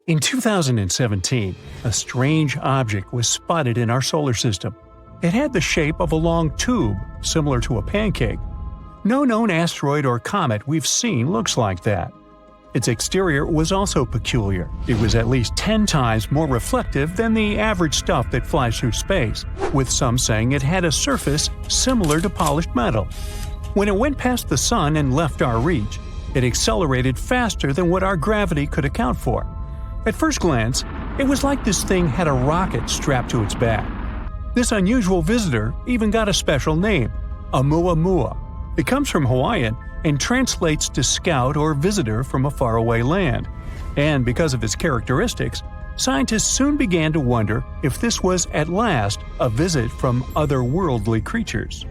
In 2017, a strange object was spotted in our solar system. It had the shape of a long tube, similar to a pancake. No known asteroid or comet we've seen looks like that. Its exterior was also peculiar. It was at least 10 times more reflective than the average stuff that flies through space, with some saying it had a surface similar to polished metal. When it went past the sun and left our reach, it accelerated faster than what our gravity could account for. At first glance, it was like this thing had a rocket strapped to its back. This unusual visitor even got a special name, Oumuamua. It comes from Hawaiian and translates to scout or visitor from a faraway land. And because of its characteristics, scientists soon began to wonder if this was at last a visit from otherworldly creatures.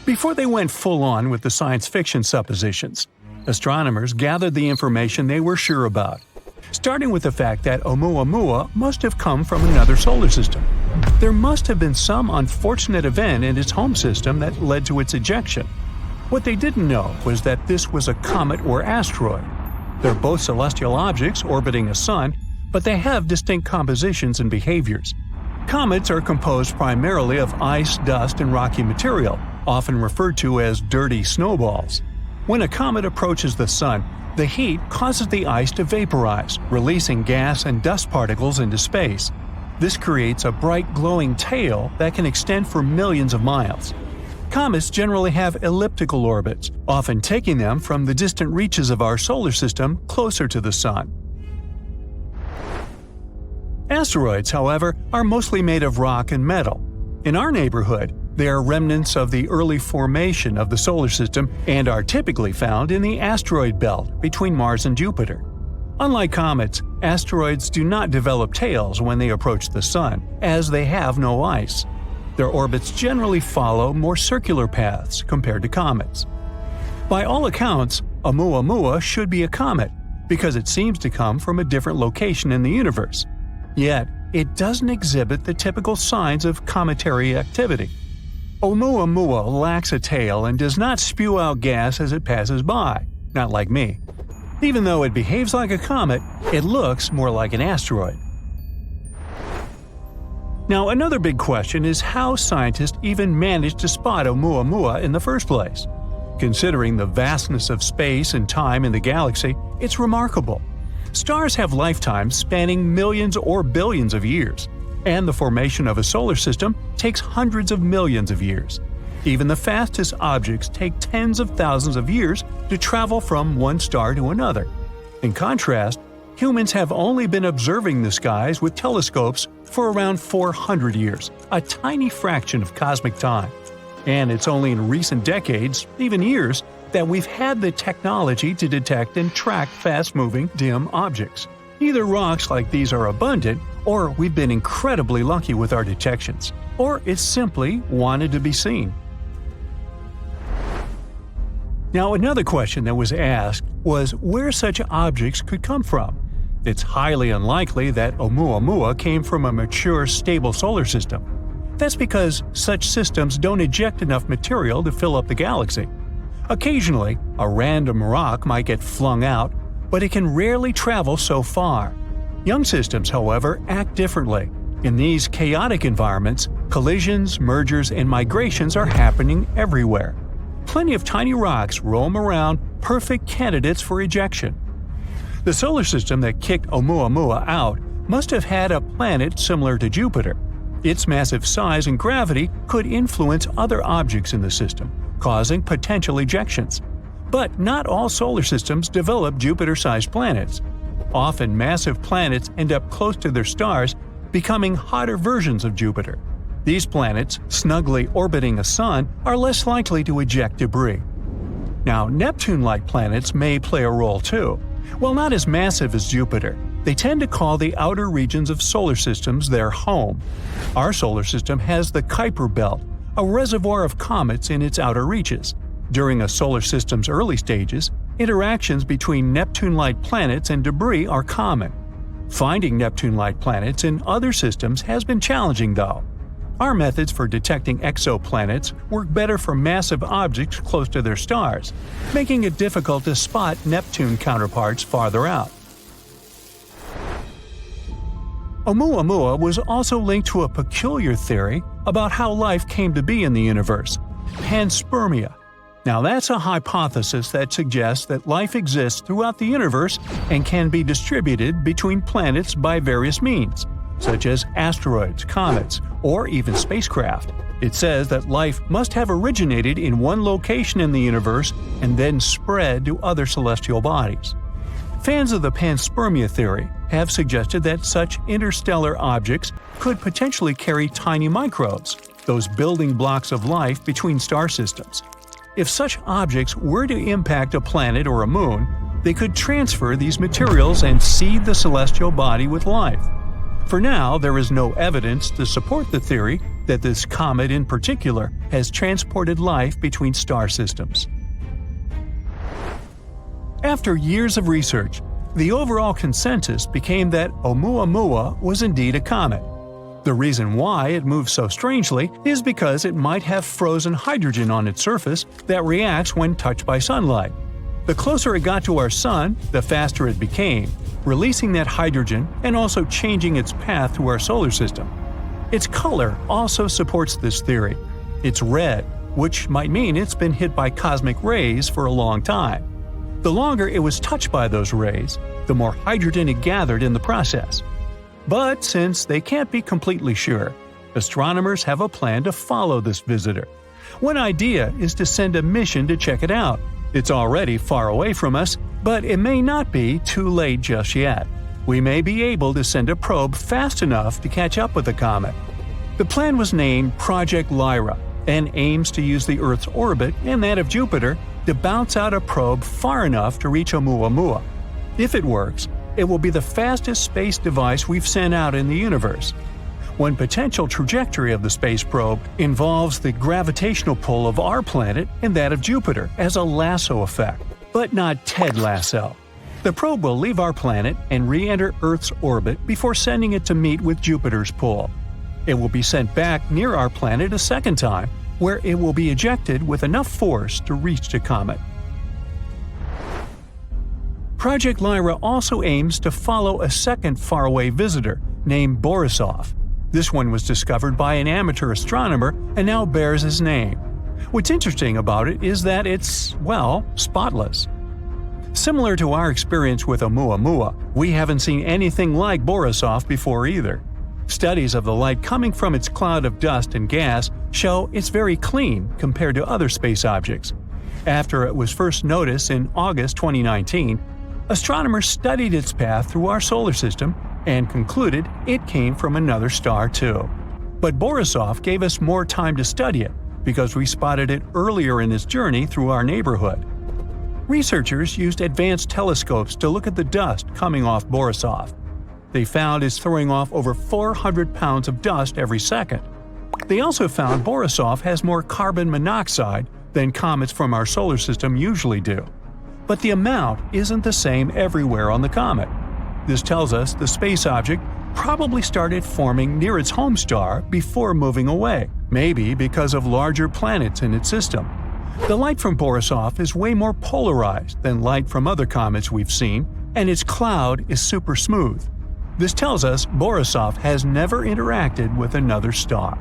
Before they went full-on with the science fiction suppositions, astronomers gathered the information they were sure about, starting with the fact that Oumuamua must have come from another solar system. There must have been some unfortunate event in its home system that led to its ejection. What they didn't know was that this was a comet or asteroid. They're both celestial objects orbiting a sun, but they have distinct compositions and behaviors. Comets are composed primarily of ice, dust, and rocky material, often referred to as dirty snowballs. When a comet approaches the sun, the heat causes the ice to vaporize, releasing gas and dust particles into space. This creates a bright glowing tail that can extend for millions of miles. Comets generally have elliptical orbits, often taking them from the distant reaches of our solar system closer to the sun. Asteroids, however, are mostly made of rock and metal. In our neighborhood, they are remnants of the early formation of the solar system and are typically found in the asteroid belt between Mars and Jupiter. Unlike comets, asteroids do not develop tails when they approach the sun, as they have no ice. Their orbits generally follow more circular paths compared to comets. By all accounts, Oumuamua should be a comet, because it seems to come from a different location in the universe. Yet, it doesn't exhibit the typical signs of cometary activity. Oumuamua lacks a tail and does not spew out gas as it passes by, not like me. Even though it behaves like a comet, it looks more like an asteroid. Now, another big question is how scientists even managed to spot Oumuamua in the first place. Considering the vastness of space and time in the galaxy, it's remarkable. Stars have lifetimes spanning millions or billions of years, and the formation of a solar system takes hundreds of millions of years. Even the fastest objects take tens of thousands of years to travel from one star to another. In contrast, humans have only been observing the skies with telescopes for around 400 years, a tiny fraction of cosmic time. And it's only in recent decades, even years, that we've had the technology to detect and track fast-moving, dim objects. Either rocks like these are abundant, or we've been incredibly lucky with our detections, or it's simply wanted to be seen. Now, another question that was asked was where such objects could come from. It's highly unlikely that Oumuamua came from a mature, stable solar system. That's because such systems don't eject enough material to fill up the galaxy. Occasionally, a random rock might get flung out, but it can rarely travel so far. Young systems, however, act differently. In these chaotic environments, collisions, mergers, and migrations are happening everywhere. Plenty of tiny rocks roam around, perfect candidates for ejection. The solar system that kicked Oumuamua out must have had a planet similar to Jupiter. Its massive size and gravity could influence other objects in the system, causing potential ejections. But not all solar systems develop Jupiter-sized planets. Often massive planets end up close to their stars, becoming hotter versions of Jupiter. These planets, snugly orbiting a sun, are less likely to eject debris. Now, Neptune-like planets may play a role too. While not as massive as Jupiter, they tend to call the outer regions of solar systems their home. Our solar system has the Kuiper Belt, a reservoir of comets in its outer reaches. During a solar system's early stages, interactions between Neptune-like planets and debris are common. Finding Neptune-like planets in other systems has been challenging, though. Our methods for detecting exoplanets work better for massive objects close to their stars, making it difficult to spot Neptune counterparts farther out. Oumuamua was also linked to a peculiar theory about how life came to be in the universe – panspermia. Now that's a hypothesis that suggests that life exists throughout the universe and can be distributed between planets by various means, such as asteroids, comets, or even spacecraft. It says that life must have originated in one location in the universe and then spread to other celestial bodies. Fans of the panspermia theory have suggested that such interstellar objects could potentially carry tiny microbes, those building blocks of life between star systems. If such objects were to impact a planet or a moon, they could transfer these materials and seed the celestial body with life. For now, there is no evidence to support the theory that this comet in particular has transported life between star systems. After years of research, the overall consensus became that Oumuamua was indeed a comet. The reason why it moves so strangely is because it might have frozen hydrogen on its surface that reacts when touched by sunlight. The closer it got to our sun, the faster it became, releasing that hydrogen and also changing its path through our solar system. Its color also supports this theory. It's red, which might mean it's been hit by cosmic rays for a long time. The longer it was touched by those rays, the more hydrogen it gathered in the process. But since they can't be completely sure, astronomers have a plan to follow this visitor. One idea is to send a mission to check it out. It's already far away from us, but it may not be too late just yet. We may be able to send a probe fast enough to catch up with the comet. The plan was named Project Lyra and aims to use the Earth's orbit and that of Jupiter to bounce out a probe far enough to reach Oumuamua. If it works, it will be the fastest space device we've sent out in the universe. One potential trajectory of the space probe involves the gravitational pull of our planet and that of Jupiter as a lasso effect, but not Ted Lasso. The probe will leave our planet and re-enter Earth's orbit before sending it to meet with Jupiter's pull. It will be sent back near our planet a second time, where it will be ejected with enough force to reach the comet. Project Lyra also aims to follow a second faraway visitor named Borisov. This one was discovered by an amateur astronomer and now bears his name. What's interesting about it is that it's, well, spotless. Similar to our experience with Oumuamua, we haven't seen anything like Borisov before either. Studies of the light coming from its cloud of dust and gas show it's very clean compared to other space objects. After it was first noticed in August 2019, astronomers studied its path through our solar system and concluded it came from another star too. But Borisov gave us more time to study it because we spotted it earlier in its journey through our neighborhood. Researchers used advanced telescopes to look at the dust coming off Borisov. They found it's throwing off over 400 pounds of dust every second. They also found Borisov has more carbon monoxide than comets from our solar system usually do. But the amount isn't the same everywhere on the comet. This tells us the space object probably started forming near its home star before moving away, maybe because of larger planets in its system. The light from Borisov is way more polarized than light from other comets we've seen, and its cloud is super smooth. This tells us Borisov has never interacted with another star.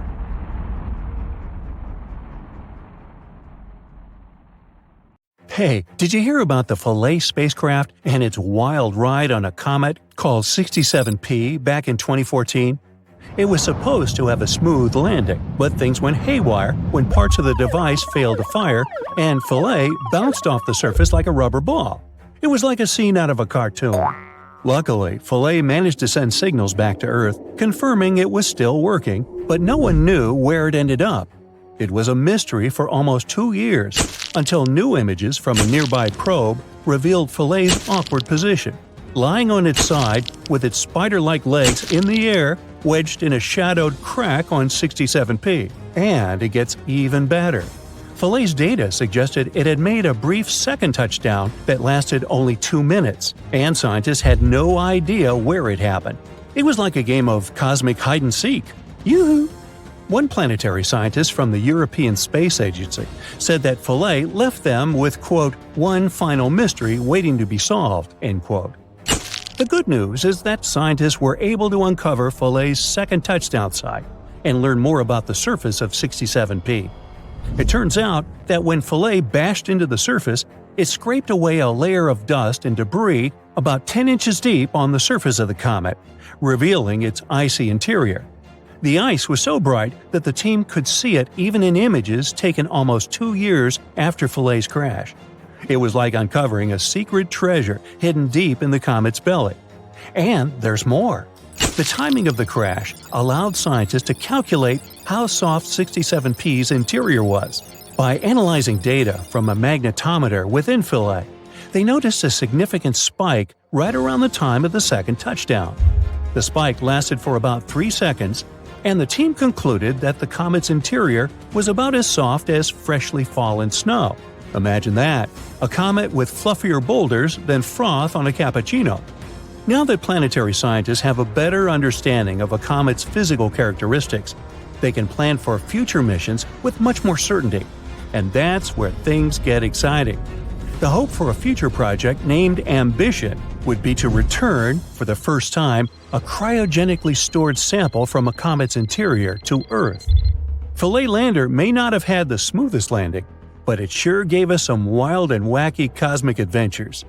Hey, did you hear about the Philae spacecraft and its wild ride on a comet called 67P back in 2014? It was supposed to have a smooth landing, but things went haywire when parts of the device failed to fire and Philae bounced off the surface like a rubber ball. It was like a scene out of a cartoon. Luckily, Philae managed to send signals back to Earth, confirming it was still working, but no one knew where it ended up. It was a mystery for almost 2 years, until new images from a nearby probe revealed Philae's awkward position, lying on its side with its spider-like legs in the air, wedged in a shadowed crack on 67P. And it gets even better. Philae's data suggested it had made a brief second touchdown that lasted only 2 minutes, and scientists had no idea where it happened. It was like a game of cosmic hide-and-seek. Yoo-hoo! One planetary scientist from the European Space Agency said that Philae left them with, quote, one final mystery waiting to be solved, end quote. The good news is that scientists were able to uncover Philae's second touchdown site and learn more about the surface of 67P. It turns out that when Philae bashed into the surface, it scraped away a layer of dust and debris about 10 inches deep on the surface of the comet, revealing its icy interior. The ice was so bright that the team could see it even in images taken almost 2 years after Philae's crash. It was like uncovering a secret treasure hidden deep in the comet's belly. And there's more. The timing of the crash allowed scientists to calculate how soft 67P's interior was. By analyzing data from a magnetometer within Philae, they noticed a significant spike right around the time of the second touchdown. The spike lasted for about 3 seconds, and the team concluded that the comet's interior was about as soft as freshly fallen snow. Imagine that, a comet with fluffier boulders than froth on a cappuccino. Now that planetary scientists have a better understanding of a comet's physical characteristics, they can plan for future missions with much more certainty. And that's where things get exciting. The hope for a future project named Ambition would be to return, for the first time, a cryogenically stored sample from a comet's interior to Earth. Philae lander may not have had the smoothest landing, but it sure gave us some wild and wacky cosmic adventures.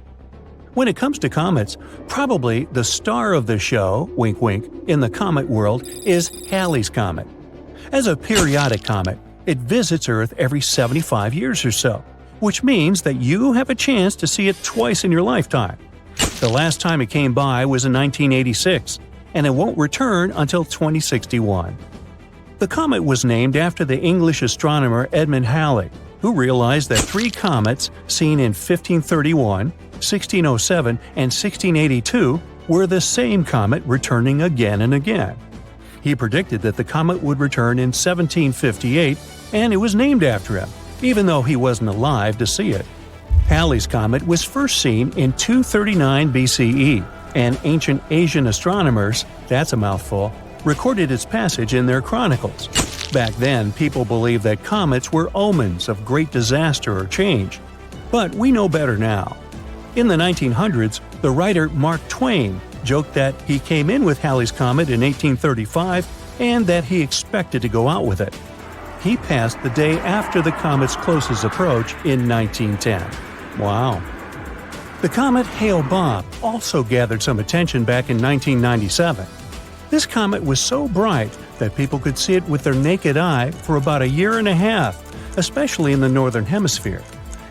When it comes to comets, probably the star of the show, wink wink, in the comet world is Halley's Comet. As a periodic comet, it visits Earth every 75 years or so, which means that you have a chance to see it twice in your lifetime. The last time it came by was in 1986, and it won't return until 2061. The comet was named after the English astronomer Edmund Halley, who realized that 3 comets seen in 1531, 1607, and 1682 were the same comet returning again and again. He predicted that the comet would return in 1758, and it was named after him, even though he wasn't alive to see it. Halley's Comet was first seen in 239 BCE, and ancient Asian astronomers, that's a mouthful, recorded its passage in their chronicles. Back then, people believed that comets were omens of great disaster or change. But we know better now. In the 1900s, the writer Mark Twain joked that he came in with Halley's Comet in 1835 and that he expected to go out with it. He passed the day after the comet's closest approach in 1910. Wow. The comet Hale-Bopp also gathered some attention back in 1997. This comet was so bright that people could see it with their naked eye for about a year and a half, especially in the northern hemisphere.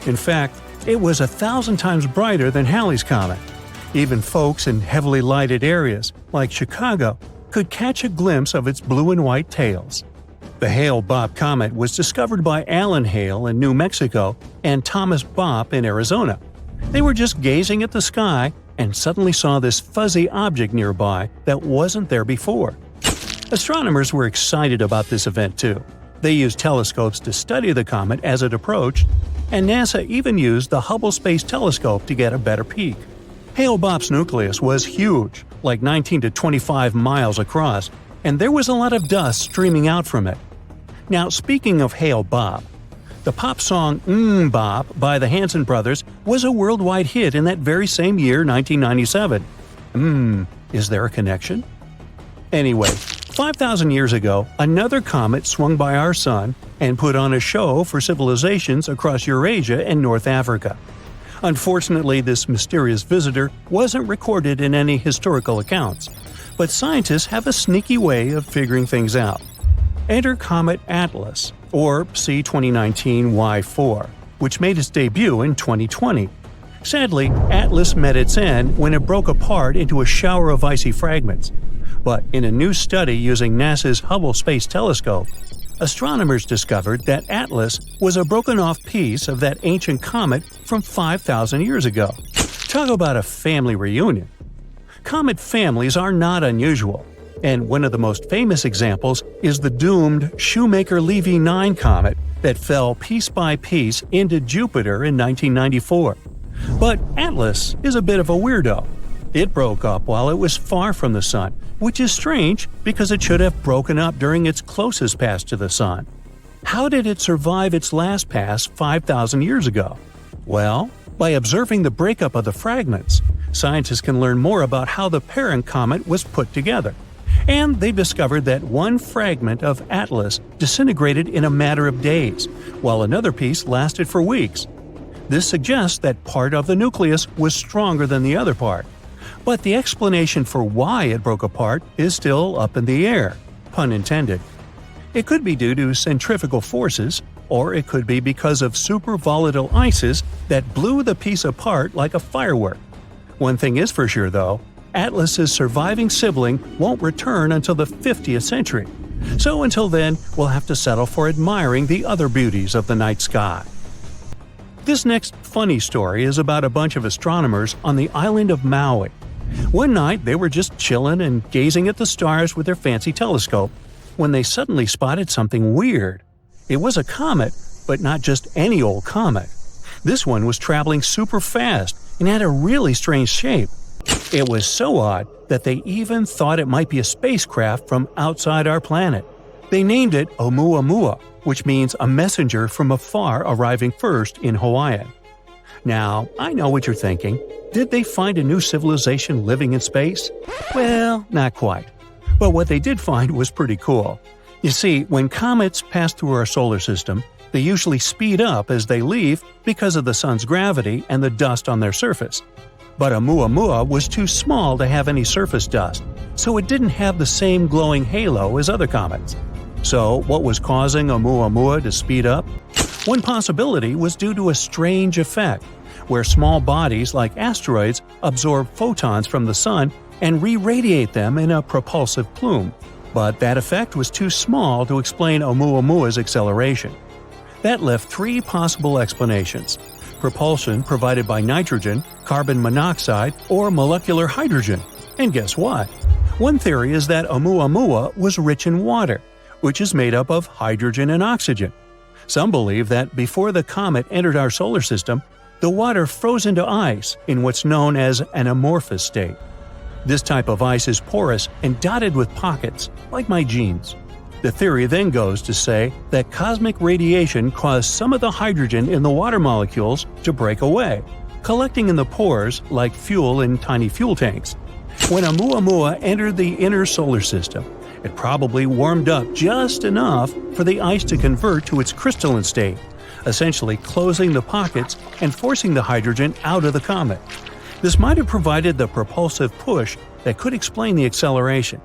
In fact, it was 1,000 times brighter than Halley's Comet. Even folks in heavily lighted areas, like Chicago, could catch a glimpse of its blue and white tails. The Hale-Bopp comet was discovered by Alan Hale in New Mexico and Thomas Bopp in Arizona. They were just gazing at the sky and suddenly saw this fuzzy object nearby that wasn't there before. Astronomers were excited about this event too. They used telescopes to study the comet as it approached, and NASA even used the Hubble Space Telescope to get a better peek. Hale-Bopp's nucleus was huge, like 19 to 25 miles across, and there was a lot of dust streaming out from it. Now, speaking of Hale-Bopp, the pop song Bop by the Hanson Brothers was a worldwide hit in that very same year, 1997. Is there a connection? Anyway, 5,000 years ago, another comet swung by our sun and put on a show for civilizations across Eurasia and North Africa. Unfortunately, this mysterious visitor wasn't recorded in any historical accounts, but scientists have a sneaky way of figuring things out. Enter Comet Atlas, or C2019Y4, which made its debut in 2020. Sadly, Atlas met its end when it broke apart into a shower of icy fragments. But in a new study using NASA's Hubble Space Telescope, astronomers discovered that Atlas was a broken-off piece of that ancient comet from 5,000 years ago. Talk about a family reunion. Comet families are not unusual, and one of the most famous examples is the doomed Shoemaker-Levy 9 comet that fell piece by piece into Jupiter in 1994. But Atlas is a bit of a weirdo. It broke up while it was far from the Sun, which is strange because it should have broken up during its closest pass to the Sun. How did it survive its last pass 5,000 years ago? Well, by observing the breakup of the fragments. scientists can learn more about how the parent comet was put together. And they've discovered that one fragment of Atlas disintegrated in a matter of days, while another piece lasted for weeks. This suggests that part of the nucleus was stronger than the other part. But the explanation for why it broke apart is still up in the air, pun intended. It could be due to centrifugal forces, or it could be because of super volatile ices that blew the piece apart like a firework. One thing is for sure, though, Atlas's surviving sibling won't return until the 50th century. So until then, we'll have to settle for admiring the other beauties of the night sky. This next funny story is about a bunch of astronomers on the island of Maui. One night, they were just chilling and gazing at the stars with their fancy telescope when they suddenly spotted something weird. It was a comet, but not just any old comet. This one was traveling super fast and had a really strange shape. It was so odd that they even thought it might be a spacecraft from outside our planet. They named it Oumuamua, which means a messenger from afar arriving first in Hawaiian. Now, I know what you're thinking. Did they find a new civilization living in space? Well, not quite. But what they did find was pretty cool. You see, when comets pass through our solar system, they usually speed up as they leave because of the sun's gravity and the dust on their surface. But Oumuamua was too small to have any surface dust, so it didn't have the same glowing halo as other comets. So, what was causing Oumuamua to speed up? One possibility was due to a strange effect, where small bodies like asteroids absorb photons from the sun and re-radiate them in a propulsive plume. But that effect was too small to explain Oumuamua's acceleration. That left three possible explanations: propulsion provided by nitrogen, carbon monoxide, or molecular hydrogen. And guess what? One theory is that Oumuamua was rich in water, which is made up of hydrogen and oxygen. Some believe that before the comet entered our solar system, the water froze into ice in what's known as an amorphous state. This type of ice is porous and dotted with pockets, like my jeans. The theory then goes to say that cosmic radiation caused some of the hydrogen in the water molecules to break away, collecting in the pores like fuel in tiny fuel tanks. When Oumuamua entered the inner solar system, it probably warmed up just enough for the ice to convert to its crystalline state, essentially closing the pockets and forcing the hydrogen out of the comet. This might have provided the propulsive push that could explain the acceleration.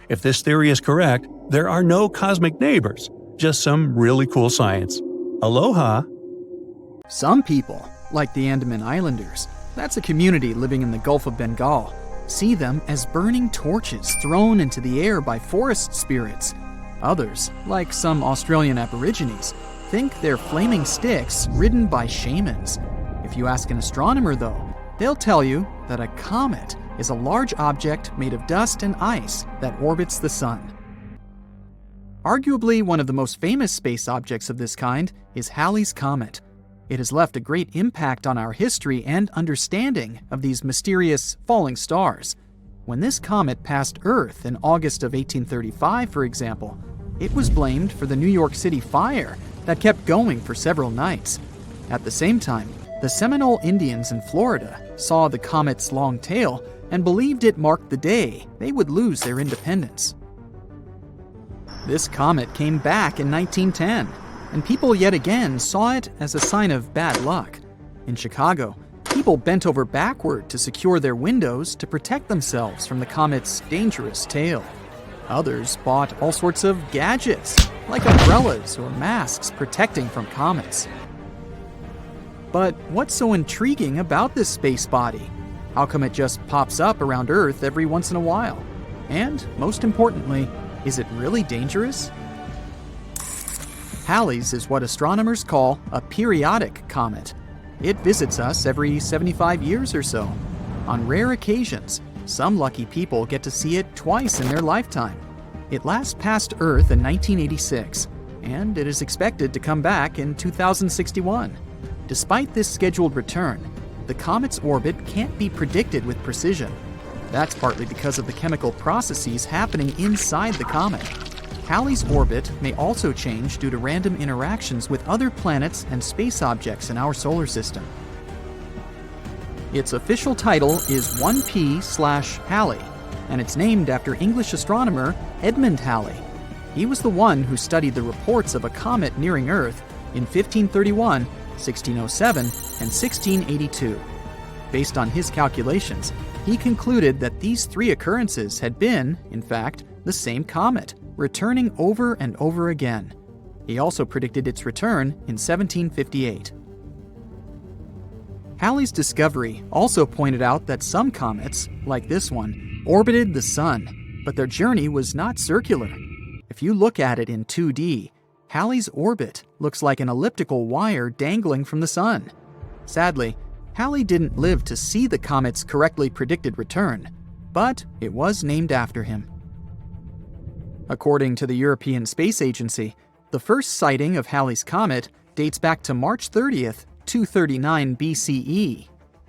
If this theory is correct, there are no cosmic neighbors, just some really cool science. Aloha! Some people, like the Andaman Islanders, that's a community living in the Gulf of Bengal, see them as burning torches thrown into the air by forest spirits. Others, like some Australian Aborigines, think they're flaming sticks ridden by shamans. If you ask an astronomer, though, they'll tell you that a comet is a large object made of dust and ice that orbits the sun. Arguably one of the most famous space objects of this kind is Halley's Comet. It has left a great impact on our history and understanding of these mysterious falling stars. When this comet passed Earth in August of 1835, for example, it was blamed for the New York City fire that kept going for several nights. At the same time, the Seminole Indians in Florida saw the comet's long tail and believed it marked the day they would lose their independence. This comet came back in 1910, and people yet again saw it as a sign of bad luck. In Chicago, people bent over backward to secure their windows to protect themselves from the comet's dangerous tail. Others bought all sorts of gadgets, like umbrellas or masks protecting from comets. But what's so intriguing about this space body? How come it just pops up around Earth every once in a while? And, most importantly, is it really dangerous? Halley's is what astronomers call a periodic comet. It visits us every 75 years or so. On rare occasions, some lucky people get to see it twice in their lifetime. It last passed Earth in 1986, and it is expected to come back in 2061. Despite this scheduled return, the comet's orbit can't be predicted with precision. That's partly because of the chemical processes happening inside the comet. Halley's orbit may also change due to random interactions with other planets and space objects in our solar system. Its official title is 1P/Halley, and it's named after English astronomer Edmund Halley. He was the one who studied the reports of a comet nearing Earth in 1531, 1607, and 1682. Based on his calculations, he concluded that these three occurrences had been, in fact, the same comet, returning over and over again. He also predicted its return in 1758. Halley's discovery also pointed out that some comets, like this one, orbited the Sun, but their journey was not circular. If you look at it in 2D, Halley's orbit looks like an elliptical wire dangling from the Sun. Sadly, Halley didn't live to see the comet's correctly predicted return, but it was named after him. According to the European Space Agency, the first sighting of Halley's comet dates back to March 30th, 239 BCE.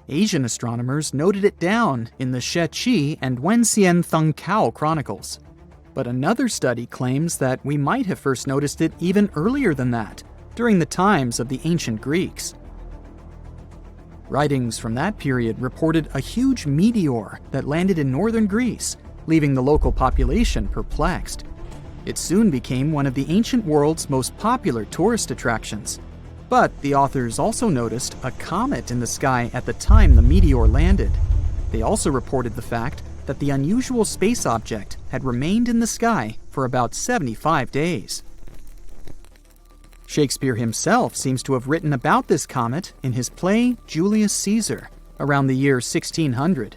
Asian astronomers noted it down in the Sheqi and Wenxian Thungkao chronicles. But another study claims that we might have first noticed it even earlier than that, during the times of the ancient Greeks. Writings from that period reported a huge meteor that landed in northern Greece, leaving the local population perplexed. It soon became one of the ancient world's most popular tourist attractions. But the authors also noticed a comet in the sky at the time the meteor landed. They also reported the fact that the unusual space object had remained in the sky for about 75 days. Shakespeare himself seems to have written about this comet in his play Julius Caesar around the year 1600.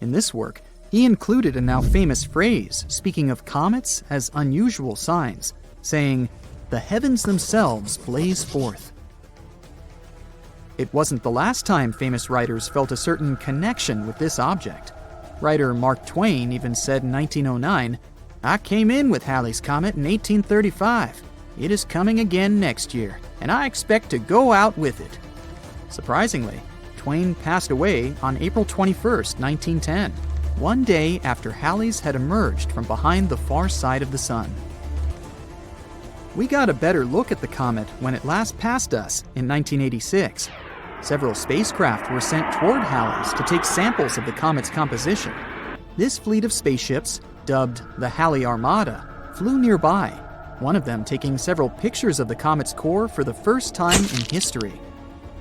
In this work, he included a now famous phrase speaking of comets as unusual signs, saying, "The heavens themselves blaze forth." It wasn't the last time famous writers felt a certain connection with this object. Writer Mark Twain even said in 1909, "I came in with Halley's Comet in 1835. It is coming again next year, and I expect to go out with it." Surprisingly, Twain passed away on April 21st, 1910, one day after Halley's had emerged from behind the far side of the Sun. We got a better look at the comet when it last passed us in 1986. Several spacecraft were sent toward Halley's to take samples of the comet's composition. This fleet of spaceships, dubbed the Halley Armada, flew nearby, one of them taking several pictures of the comet's core for the first time in history.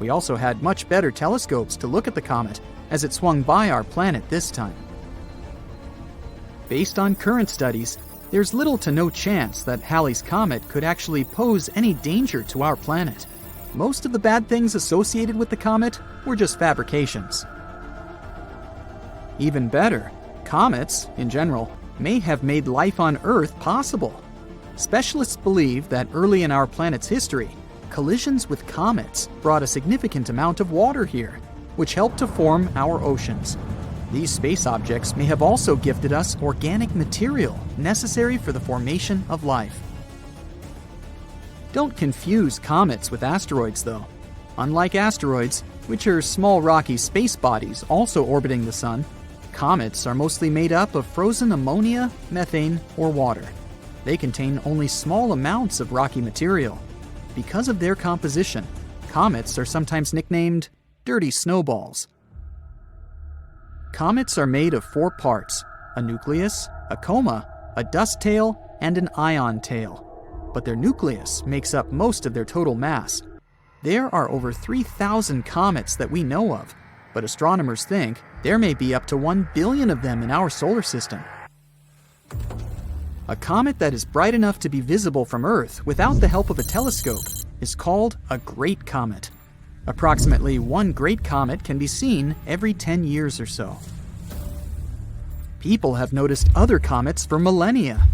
We also had much better telescopes to look at the comet as it swung by our planet this time. Based on current studies, there's little to no chance that Halley's Comet could actually pose any danger to our planet. Most of the bad things associated with the comet were just fabrications. Even better, comets, in general, may have made life on Earth possible. Specialists believe that early in our planet's history, collisions with comets brought a significant amount of water here, which helped to form our oceans. These space objects may have also gifted us organic material necessary for the formation of life. Don't confuse comets with asteroids, though. Unlike asteroids, which are small rocky space bodies also orbiting the Sun, comets are mostly made up of frozen ammonia, methane, or water. They contain only small amounts of rocky material. Because of their composition, comets are sometimes nicknamed dirty snowballs. Comets are made of 4 parts: a nucleus, a coma, a dust tail, and an ion tail. But their nucleus makes up most of their total mass. There are over 3,000 comets that we know of, but astronomers think there may be up to 1 billion of them in our solar system. A comet that is bright enough to be visible from Earth without the help of a telescope is called a great comet. Approximately 1 great comet can be seen every 10 years or so. People have noticed other comets for millennia.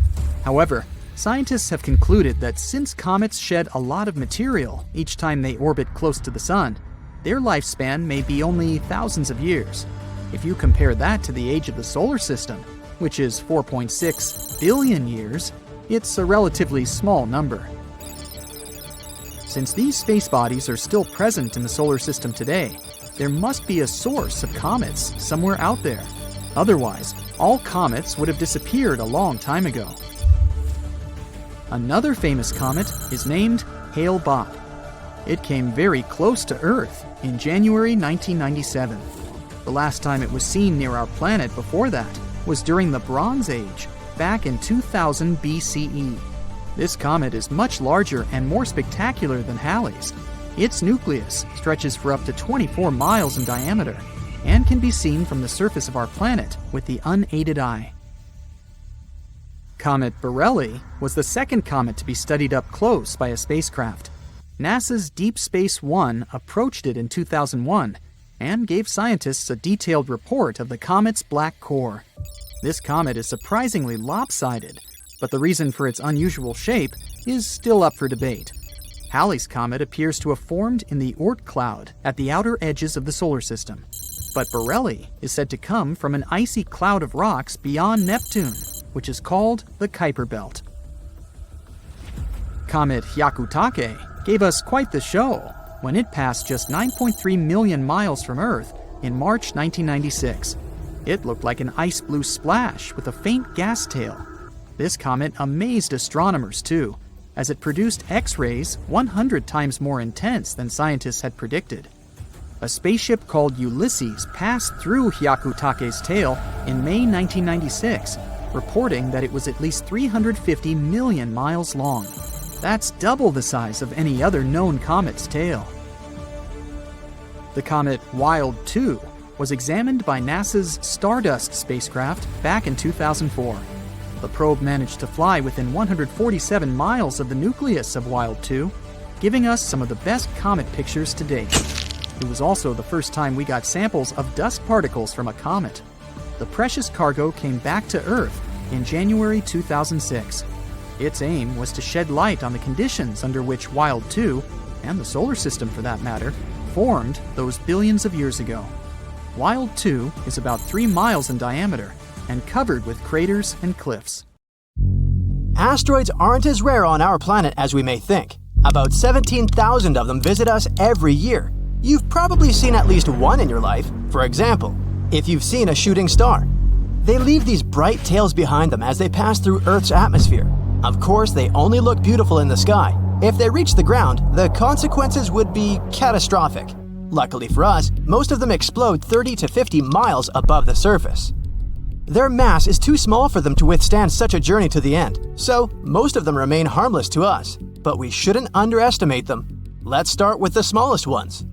However, scientists have concluded that since comets shed a lot of material each time they orbit close to the Sun, their lifespan may be only thousands of years. If you compare that to the age of the solar system, which is 4.6 billion years, it's a relatively small number. Since these space bodies are still present in the solar system today, there must be a source of comets somewhere out there. Otherwise, all comets would have disappeared a long time ago. Another famous comet is named Hale-Bopp. It came very close to Earth in January 1997. The last time it was seen near our planet before that was during the Bronze Age, back in 2000 BCE. This comet is much larger and more spectacular than Halley's. Its nucleus stretches for up to 24 miles in diameter and can be seen from the surface of our planet with the unaided eye. Comet Borrelly was the second comet to be studied up close by a spacecraft. NASA's Deep Space One approached it in 2001 and gave scientists a detailed report of the comet's black core. This comet is surprisingly lopsided, but the reason for its unusual shape is still up for debate. Halley's Comet appears to have formed in the Oort cloud at the outer edges of the solar system, but Borrelly is said to come from an icy cloud of rocks beyond Neptune, which is called the Kuiper Belt. Comet Hyakutake gave us quite the show when it passed just 9.3 million miles from Earth in March 1996. It looked like an ice blue splash with a faint gas tail. This comet amazed astronomers too, as it produced X-rays 100 times more intense than scientists had predicted. A spaceship called Ulysses passed through Hyakutake's tail in May 1996, reporting that it was at least 350 million miles long. That's double the size of any other known comet's tail. The comet Wild 2 was examined by NASA's Stardust spacecraft back in 2004. The probe managed to fly within 147 miles of the nucleus of Wild 2, giving us some of the best comet pictures to date. It was also the first time we got samples of dust particles from a comet. The precious cargo came back to Earth in January 2006. Its aim was to shed light on the conditions under which Wild 2, and the solar system for that matter, formed those billions of years ago. Wild 2 is about 3 miles in diameter and covered with craters and cliffs. Asteroids aren't as rare on our planet as we may think. About 17,000 of them visit us every year. You've probably seen at least one in your life. For example, if you've seen a shooting star. They leave these bright tails behind them as they pass through Earth's atmosphere. Of course, they only look beautiful in the sky. If they reach the ground, the consequences would be catastrophic. Luckily for us, most of them explode 30 to 50 miles above the surface. Their mass is too small for them to withstand such a journey to the end, so most of them remain harmless to us. But we shouldn't underestimate them. Let's start with the smallest ones.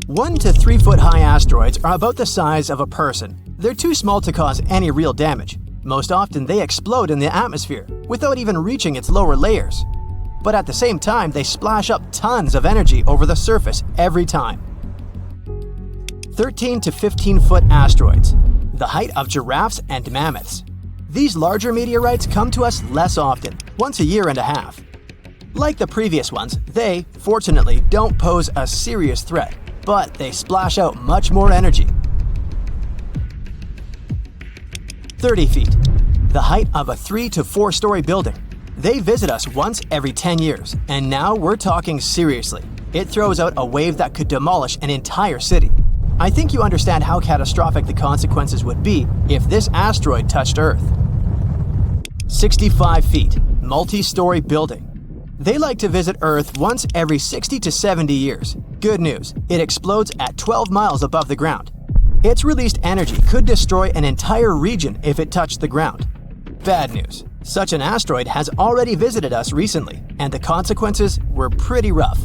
1 to 3 foot high asteroids are about the size of a person. They're too small to cause any real damage. Most often they explode in the atmosphere without even reaching its lower layers. But at the same time, they splash up tons of energy over the surface every time. 13 to 15 foot asteroids, the height of giraffes and mammoths. These larger meteorites come to us less often, once a year and a half. Like the previous ones, they, fortunately, don't pose a serious threat, but they splash out much more energy. 30 feet, the height of a 3 to 4 story building. They visit us once every 10 years, and now we're talking seriously. It throws out a wave that could demolish an entire city. I think you understand how catastrophic the consequences would be if this asteroid touched Earth. 65 feet, multi-story building. They like to visit Earth once every 60 to 70 years. Good news, it explodes at 12 miles above the ground. Its released energy could destroy an entire region if it touched the ground. Bad news, such an asteroid has already visited us recently, and the consequences were pretty rough.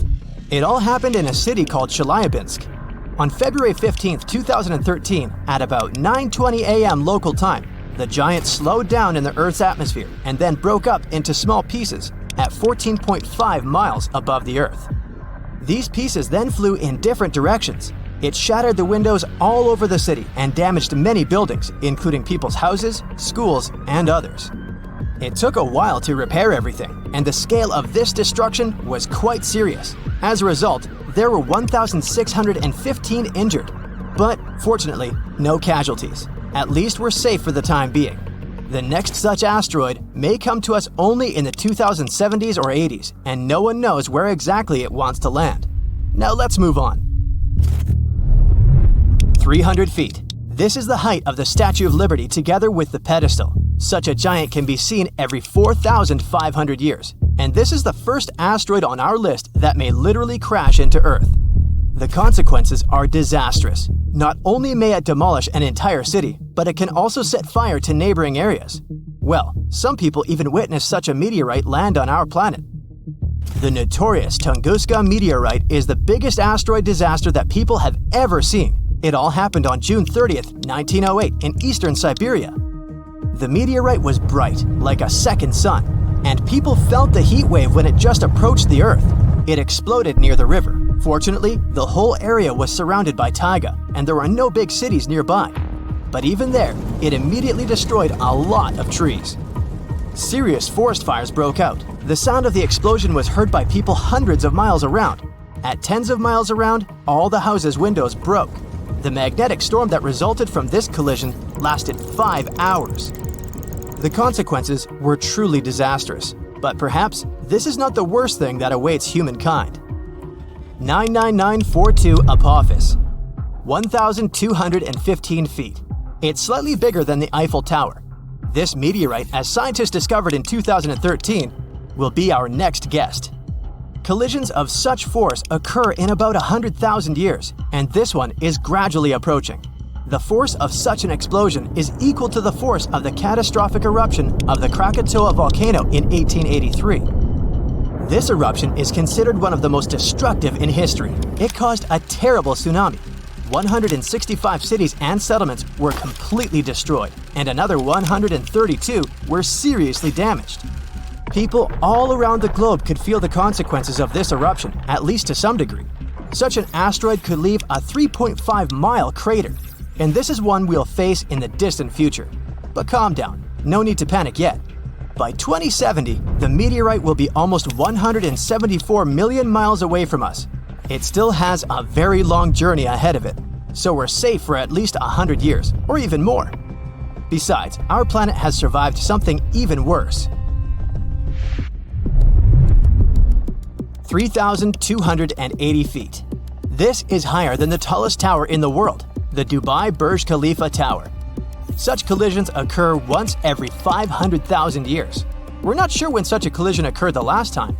It all happened in a city called Chelyabinsk. On February 15, 2013, at about 9:20 a.m. local time, the giant slowed down in the Earth's atmosphere and then broke up into small pieces at 14.5 miles above the Earth. These pieces then flew in different directions. It shattered the windows all over the city and damaged many buildings, including people's houses, schools, and others. It took a while to repair everything, and the scale of this destruction was quite serious. As a result, there were 1,615 injured. But fortunately, no casualties. At least we're safe for the time being. The next such asteroid may come to us only in the 2070s or 80s, and no one knows where exactly it wants to land. Now let's move on. 300 feet. This is the height of the Statue of Liberty together with the pedestal. Such a giant can be seen every 4,500 years, and this is the first asteroid on our list that may literally crash into Earth. The consequences are disastrous. Not only may it demolish an entire city, but it can also set fire to neighboring areas. Well, some people even witnessed such a meteorite land on our planet. The notorious Tunguska meteorite is the biggest asteroid disaster that people have ever seen. It all happened on June 30th, 1908 in eastern Siberia. The meteorite was bright, like a second sun, and people felt the heat wave when it just approached the Earth. It exploded near the river. Fortunately, the whole area was surrounded by taiga, and there were no big cities nearby. But even there, it immediately destroyed a lot of trees. Serious forest fires broke out. The sound of the explosion was heard by people hundreds of miles around. At tens of miles around, all the houses' windows broke. The magnetic storm that resulted from this collision lasted 5 hours. The consequences were truly disastrous, but perhaps this is not the worst thing that awaits humankind. 99942 Apophis, 1,215 feet. It's slightly bigger than the Eiffel Tower. This meteorite, as scientists discovered in 2013, will be our next guest. Collisions of such force occur in about 100,000 years, and this one is gradually approaching. The force of such an explosion is equal to the force of the catastrophic eruption of the Krakatoa volcano in 1883. This eruption is considered one of the most destructive in history. It caused a terrible tsunami. 165 cities and settlements were completely destroyed, and another 132 were seriously damaged. People all around the globe could feel the consequences of this eruption, at least to some degree. Such an asteroid could leave a 3.5-mile crater, and this is one we'll face in the distant future. But calm down, no need to panic yet. By 2070, the meteorite will be almost 174 million miles away from us. It still has a very long journey ahead of it, so we're safe for at least 100 years, or even more. Besides, our planet has survived something even worse. 3,280 feet. This is higher than the tallest tower in the world, the Dubai Burj Khalifa Tower. Such collisions occur once every 500,000 years. We're not sure when such a collision occurred the last time.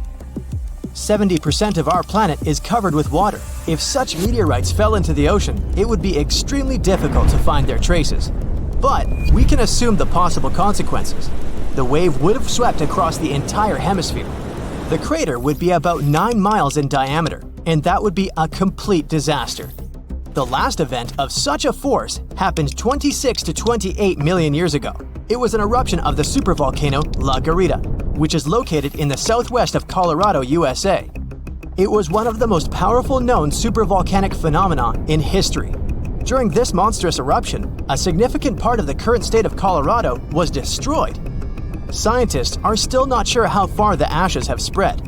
70% of our planet is covered with water. If such meteorites fell into the ocean, it would be extremely difficult to find their traces. But we can assume the possible consequences. The wave would have swept across the entire hemisphere. The crater would be about 9 miles in diameter, and that would be a complete disaster. The last event of such a force happened 26 to 28 million years ago. It was an eruption of the supervolcano La Garita, which is located in the southwest of Colorado, USA. It was one of the most powerful known supervolcanic phenomena in history. During this monstrous eruption, a significant part of the current state of Colorado was destroyed. Scientists are still not sure how far the ashes have spread,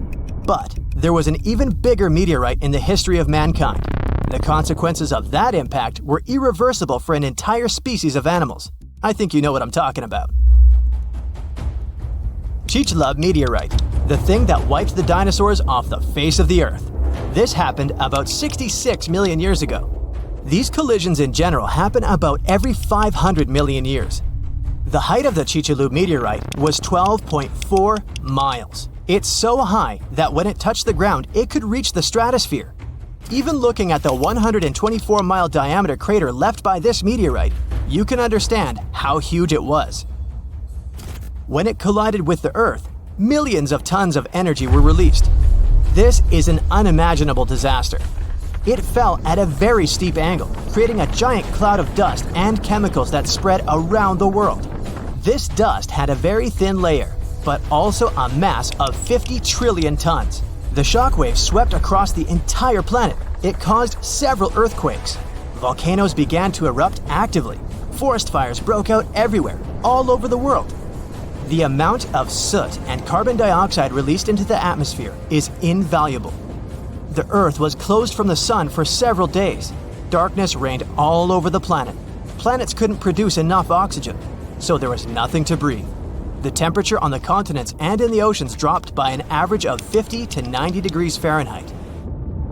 but there was an even bigger meteorite in the history of mankind. The consequences of that impact were irreversible for an entire species of animals. I think you know what I'm talking about. Chicxulub meteorite, the thing that wiped the dinosaurs off the face of the Earth. This happened about 66 million years ago. These collisions in general happen about every 500 million years. The height of the Chicxulub meteorite was 12.4 miles. It's so high that when it touched the ground, it could reach the stratosphere. Even looking at the 124-mile diameter crater left by this meteorite, you can understand how huge it was. When it collided with the Earth, millions of tons of energy were released. This is an unimaginable disaster. It fell at a very steep angle, creating a giant cloud of dust and chemicals that spread around the world. This dust had a very thin layer, but also a mass of 50 trillion tons. The shockwave swept across the entire planet. It caused several earthquakes. Volcanoes began to erupt actively. Forest fires broke out everywhere, all over the world. The amount of soot and carbon dioxide released into the atmosphere is invaluable. The Earth was closed from the sun for several days. Darkness reigned all over the planet. Planets couldn't produce enough oxygen, so there was nothing to breathe. The temperature on the continents and in the oceans dropped by an average of 50 to 90 degrees Fahrenheit.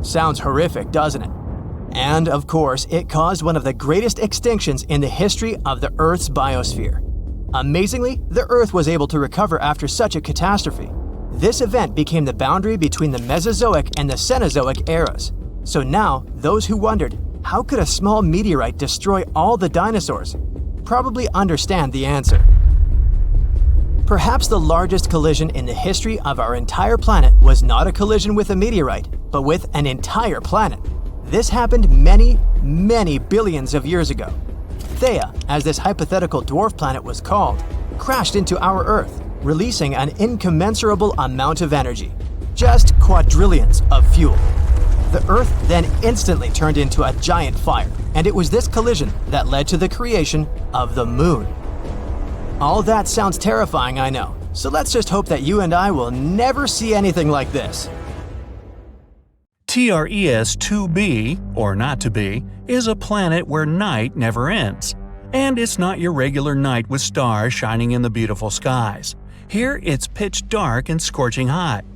Sounds horrific, doesn't it? And of course, it caused one of the greatest extinctions in the history of the Earth's biosphere. Amazingly, the Earth was able to recover after such a catastrophe. This event became the boundary between the Mesozoic and the Cenozoic eras. So now, those who wondered, how could a small meteorite destroy all the dinosaurs? Probably understand the answer. Perhaps the largest collision in the history of our entire planet was not a collision with a meteorite, but with an entire planet. This happened many, many billions of years ago. Theia, as this hypothetical dwarf planet was called, crashed into our Earth, releasing an incommensurable amount of energy. Just quadrillions of fuel. The Earth then instantly turned into a giant fire, and it was this collision that led to the creation of the Moon. All that sounds terrifying, I know, so let's just hope that you and I will never see anything like this. TRES-2b, or not to be, is a planet where night never ends. And it's not your regular night with stars shining in the beautiful skies. Here it's pitch dark and scorching hot.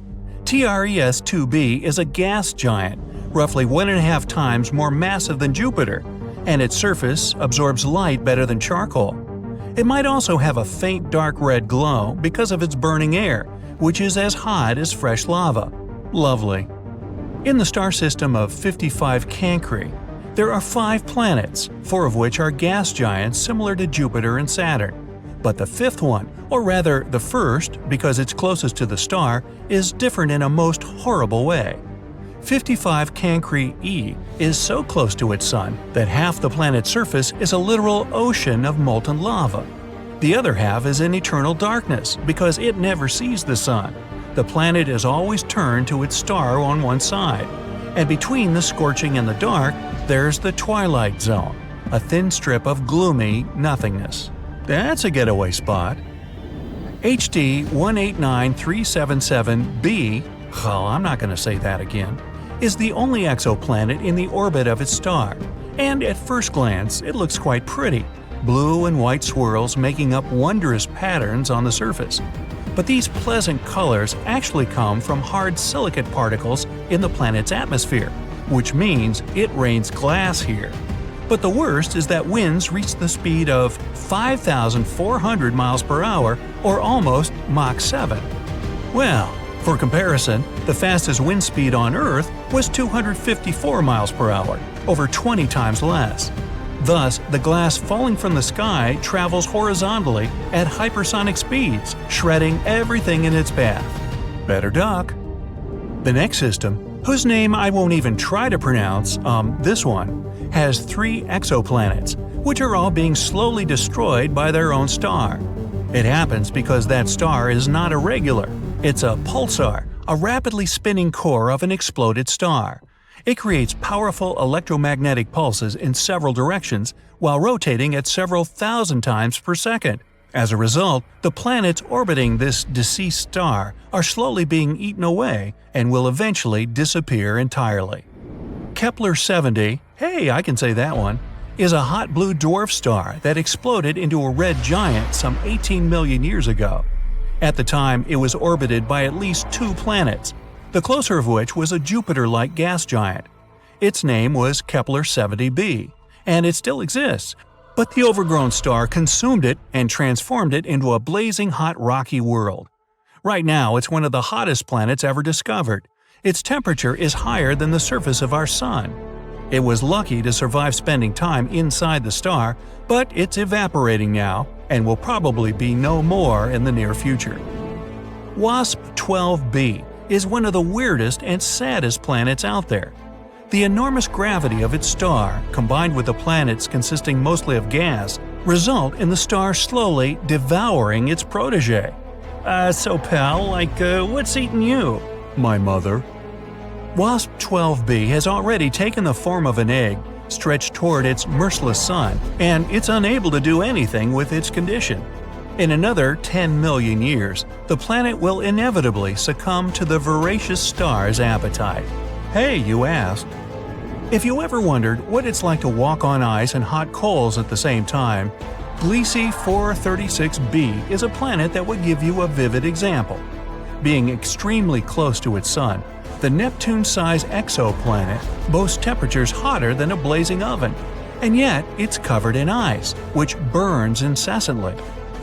TRES-2b is a gas giant, roughly 1.5 times more massive than Jupiter, and its surface absorbs light better than charcoal. It might also have a faint dark red glow because of its burning air, which is as hot as fresh lava. Lovely. In the star system of 55 Cancri, there are 5 planets, 4 of which are gas giants similar to Jupiter and Saturn. But the 5th one, or rather the first because it's closest to the star, is different in a most horrible way. 55 Cancri e is so close to its sun that half the planet's surface is a literal ocean of molten lava. The other half is in eternal darkness because it never sees the sun. The planet is always turned to its star on one side. And between the scorching and the dark, there's the twilight zone, a thin strip of gloomy nothingness. That's a getaway spot. HD 189377b, well, I'm not going to say that again, is the only exoplanet in the orbit of its star, and at first glance it looks quite pretty, blue and white swirls making up wondrous patterns on the surface. But these pleasant colors actually come from hard silicate particles in the planet's atmosphere, which means it rains glass here. But the worst is that winds reach the speed of 5,400 miles per hour, or almost Mach 7. Well, for comparison, the fastest wind speed on Earth was 254 miles per hour, over 20 times less. Thus, the glass falling from the sky travels horizontally at hypersonic speeds, shredding everything in its path. Better duck. The next system, whose name I won't even try to pronounce, this one, has 3 exoplanets, which are all being slowly destroyed by their own star. It happens because that star is not a regular. It's a pulsar, a rapidly spinning core of an exploded star. It creates powerful electromagnetic pulses in several directions while rotating at several thousand times per second. As a result, the planets orbiting this deceased star are slowly being eaten away and will eventually disappear entirely. Kepler-70, hey, I can say that one, is a hot blue dwarf star that exploded into a red giant some 18 million years ago. At the time, it was orbited by at least 2 planets, the closer of which was a Jupiter-like gas giant. Its name was Kepler-70b, and it still exists, but the overgrown star consumed it and transformed it into a blazing hot rocky world. Right now, it's one of the hottest planets ever discovered. Its temperature is higher than the surface of our Sun. It was lucky to survive spending time inside the star, but it's evaporating now and will probably be no more in the near future. WASP-12b is one of the weirdest and saddest planets out there. The enormous gravity of its star, combined with the planets consisting mostly of gas, result in the star slowly devouring its protege. So pal, what's eating you? My mother. WASP-12b has already taken the form of an egg, stretched toward its merciless sun, and it's unable to do anything with its condition. In another 10 million years, the planet will inevitably succumb to the voracious star's appetite. Hey, you asked. If you ever wondered what it's like to walk on ice and hot coals at the same time, Gliese 436b is a planet that would give you a vivid example. Being extremely close to its sun, the Neptune-sized exoplanet boasts temperatures hotter than a blazing oven, and yet it's covered in ice, which burns incessantly.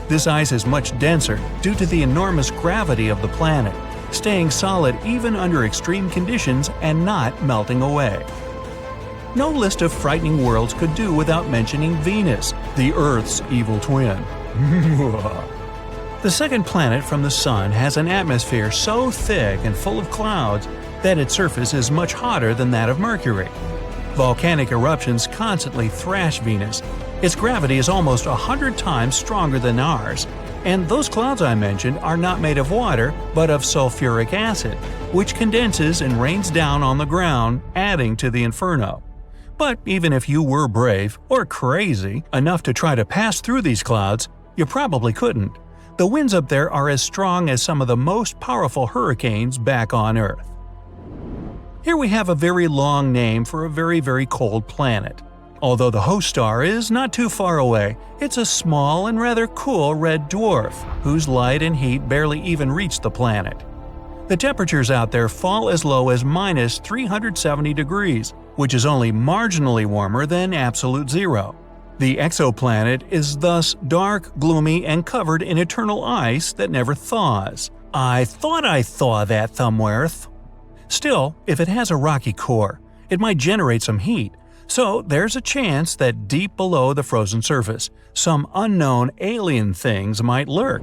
This ice is much denser due to the enormous gravity of the planet, staying solid even under extreme conditions and not melting away. no list of frightening worlds could do without mentioning Venus, the Earth's evil twin. The second planet from the Sun has an atmosphere so thick and full of clouds that its surface is much hotter than that of Mercury. Volcanic eruptions constantly thrash Venus. Its gravity is almost 100 times stronger than ours, and those clouds I mentioned are not made of water but of sulfuric acid, which condenses and rains down on the ground, adding to the inferno. But even if you were brave, or crazy, enough to try to pass through these clouds, you probably couldn't. The winds up there are as strong as some of the most powerful hurricanes back on Earth. Here we have a very long name for a very, very cold planet. Although the host star is not too far away, it's a small and rather cool red dwarf, whose light and heat barely even reach the planet. The temperatures out there fall as low as minus 370 degrees, which is only marginally warmer than absolute zero. The exoplanet is thus dark, gloomy, and covered in eternal ice that never thaws. I thought I thaw that thumbworth. Still, if it has a rocky core, it might generate some heat, so there's a chance that deep below the frozen surface, some unknown alien things might lurk.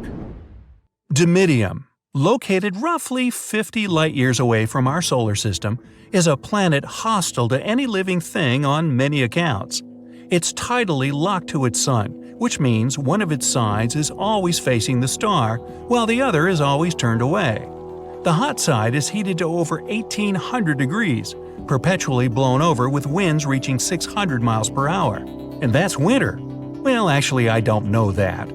Dimidium, located roughly 50 light-years away from our solar system, is a planet hostile to any living thing on many accounts. It's tidally locked to its sun, which means one of its sides is always facing the star, while the other is always turned away. The hot side is heated to over 1,800 degrees, perpetually blown over with winds reaching 600 miles per hour. And that's winter. Well, actually, I don't know that.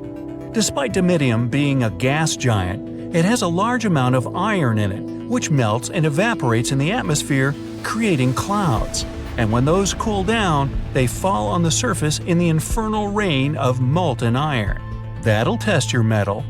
Despite Dimidium being a gas giant, it has a large amount of iron in it, which melts and evaporates in the atmosphere, creating clouds. And when those cool down, they fall on the surface in the infernal rain of molten iron. That'll test your mettle.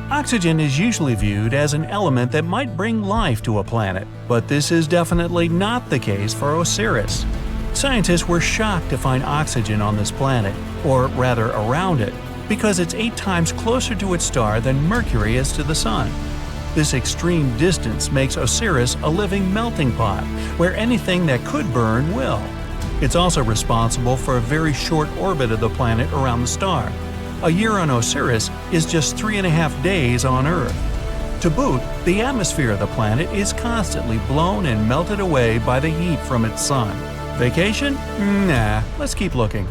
Oxygen is usually viewed as an element that might bring life to a planet, but this is definitely not the case for Osiris. Scientists were shocked to find oxygen on this planet, or rather around it, because it's 8 times closer to its star than Mercury is to the Sun. This extreme distance makes Osiris a living melting pot, where anything that could burn will. It's also responsible for a very short orbit of the planet around the star. A year on Osiris is just 3.5 days on Earth. To boot, the atmosphere of the planet is constantly blown and melted away by the heat from its sun. Vacation? Nah, let's keep looking.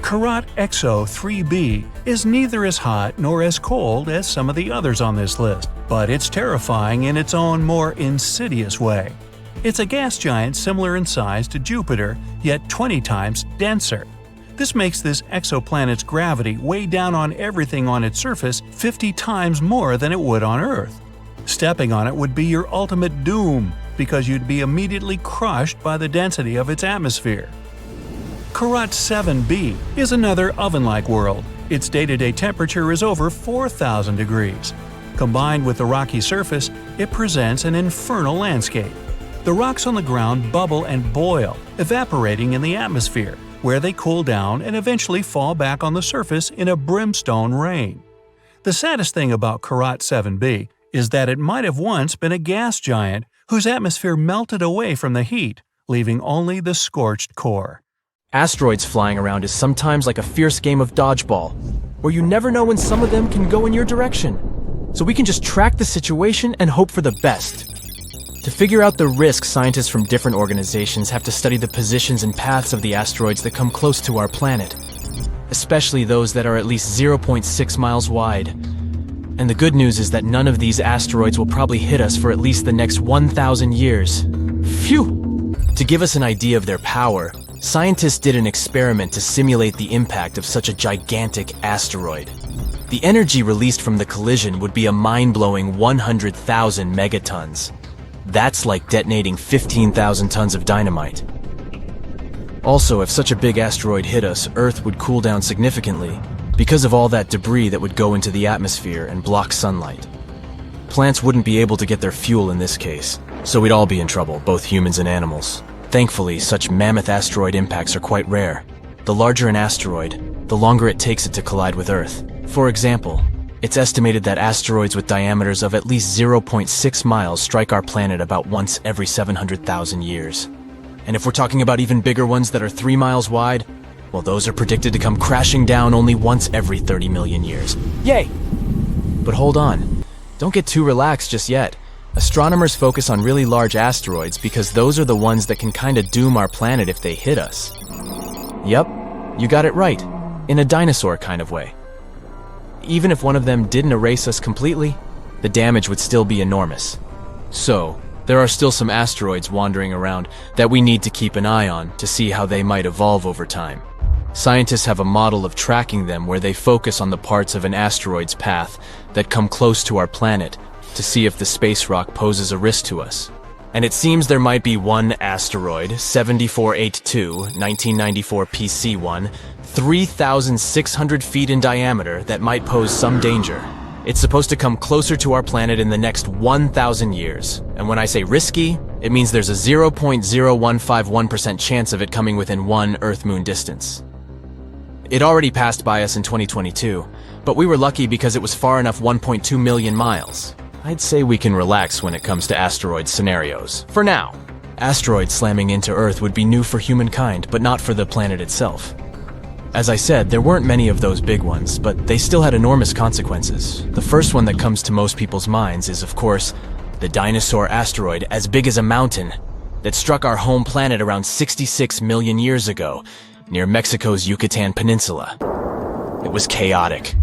Karat Exo 3b is neither as hot nor as cold as some of the others on this list, but it's terrifying in its own more insidious way. It's a gas giant similar in size to Jupiter, yet 20 times denser. This makes this exoplanet's gravity weigh down on everything on its surface 50 times more than it would on Earth. Stepping on it would be your ultimate doom, because you'd be immediately crushed by the density of its atmosphere. Karat 7b is another oven-like world. Its day-to-day temperature is over 4,000 degrees. Combined with the rocky surface, it presents an infernal landscape. The rocks on the ground bubble and boil, evaporating in the atmosphere, where they cool down and eventually fall back on the surface in a brimstone rain. The saddest thing about Karat 7b is that it might have once been a gas giant whose atmosphere melted away from the heat, leaving only the scorched core. Asteroids flying around is sometimes like a fierce game of dodgeball, where you never know when some of them can go in your direction. So we can just track the situation and hope for the best. To figure out the risk, scientists from different organizations have to study the positions and paths of the asteroids that come close to our planet, especially those that are at least 0.6 miles wide. And the good news is that none of these asteroids will probably hit us for at least the next 1,000 years. Phew! To give us an idea of their power, scientists did an experiment to simulate the impact of such a gigantic asteroid. The energy released from the collision would be a mind-blowing 100,000 megatons. That's like detonating 15,000 tons of dynamite. Also, if such a big asteroid hit us, Earth would cool down significantly because of all that debris that would go into the atmosphere and block sunlight. Plants wouldn't be able to get their fuel in this case, so we'd all be in trouble, both humans and animals. Thankfully, such mammoth asteroid impacts are quite rare. The larger an asteroid, the longer it takes it to collide with Earth. For example, it's estimated that asteroids with diameters of at least 0.6 miles strike our planet about once every 700,000 years. And if we're talking about even bigger ones that are 3 miles wide, well, those are predicted to come crashing down only once every 30 million years. Yay! But hold on. Don't get too relaxed just yet. Astronomers focus on really large asteroids because those are the ones that can kinda doom our planet if they hit us. Yep, you got it right. In a dinosaur kind of way. Even if one of them didn't erase us completely, the damage would still be enormous. So, there are still some asteroids wandering around that we need to keep an eye on to see how they might evolve over time. Scientists have a model of tracking them where they focus on the parts of an asteroid's path that come close to our planet to see if the space rock poses a risk to us. And it seems there might be one asteroid, 7482, 1994 PC1, 3,600 feet in diameter that might pose some danger. It's supposed to come closer to our planet in the next 1,000 years. And when I say risky, it means there's a 0.0151% chance of it coming within one Earth-Moon distance. It already passed by us in 2022, but we were lucky because it was far enough 1.2 million miles. I'd say we can relax when it comes to asteroid scenarios. For now. Asteroids slamming into Earth would be new for humankind, but not for the planet itself. As I said, there weren't many of those big ones, but they still had enormous consequences. The first one that comes to most people's minds is, of course, the dinosaur asteroid as big as a mountain that struck our home planet around 66 million years ago, near Mexico's Yucatan Peninsula. It was chaotic.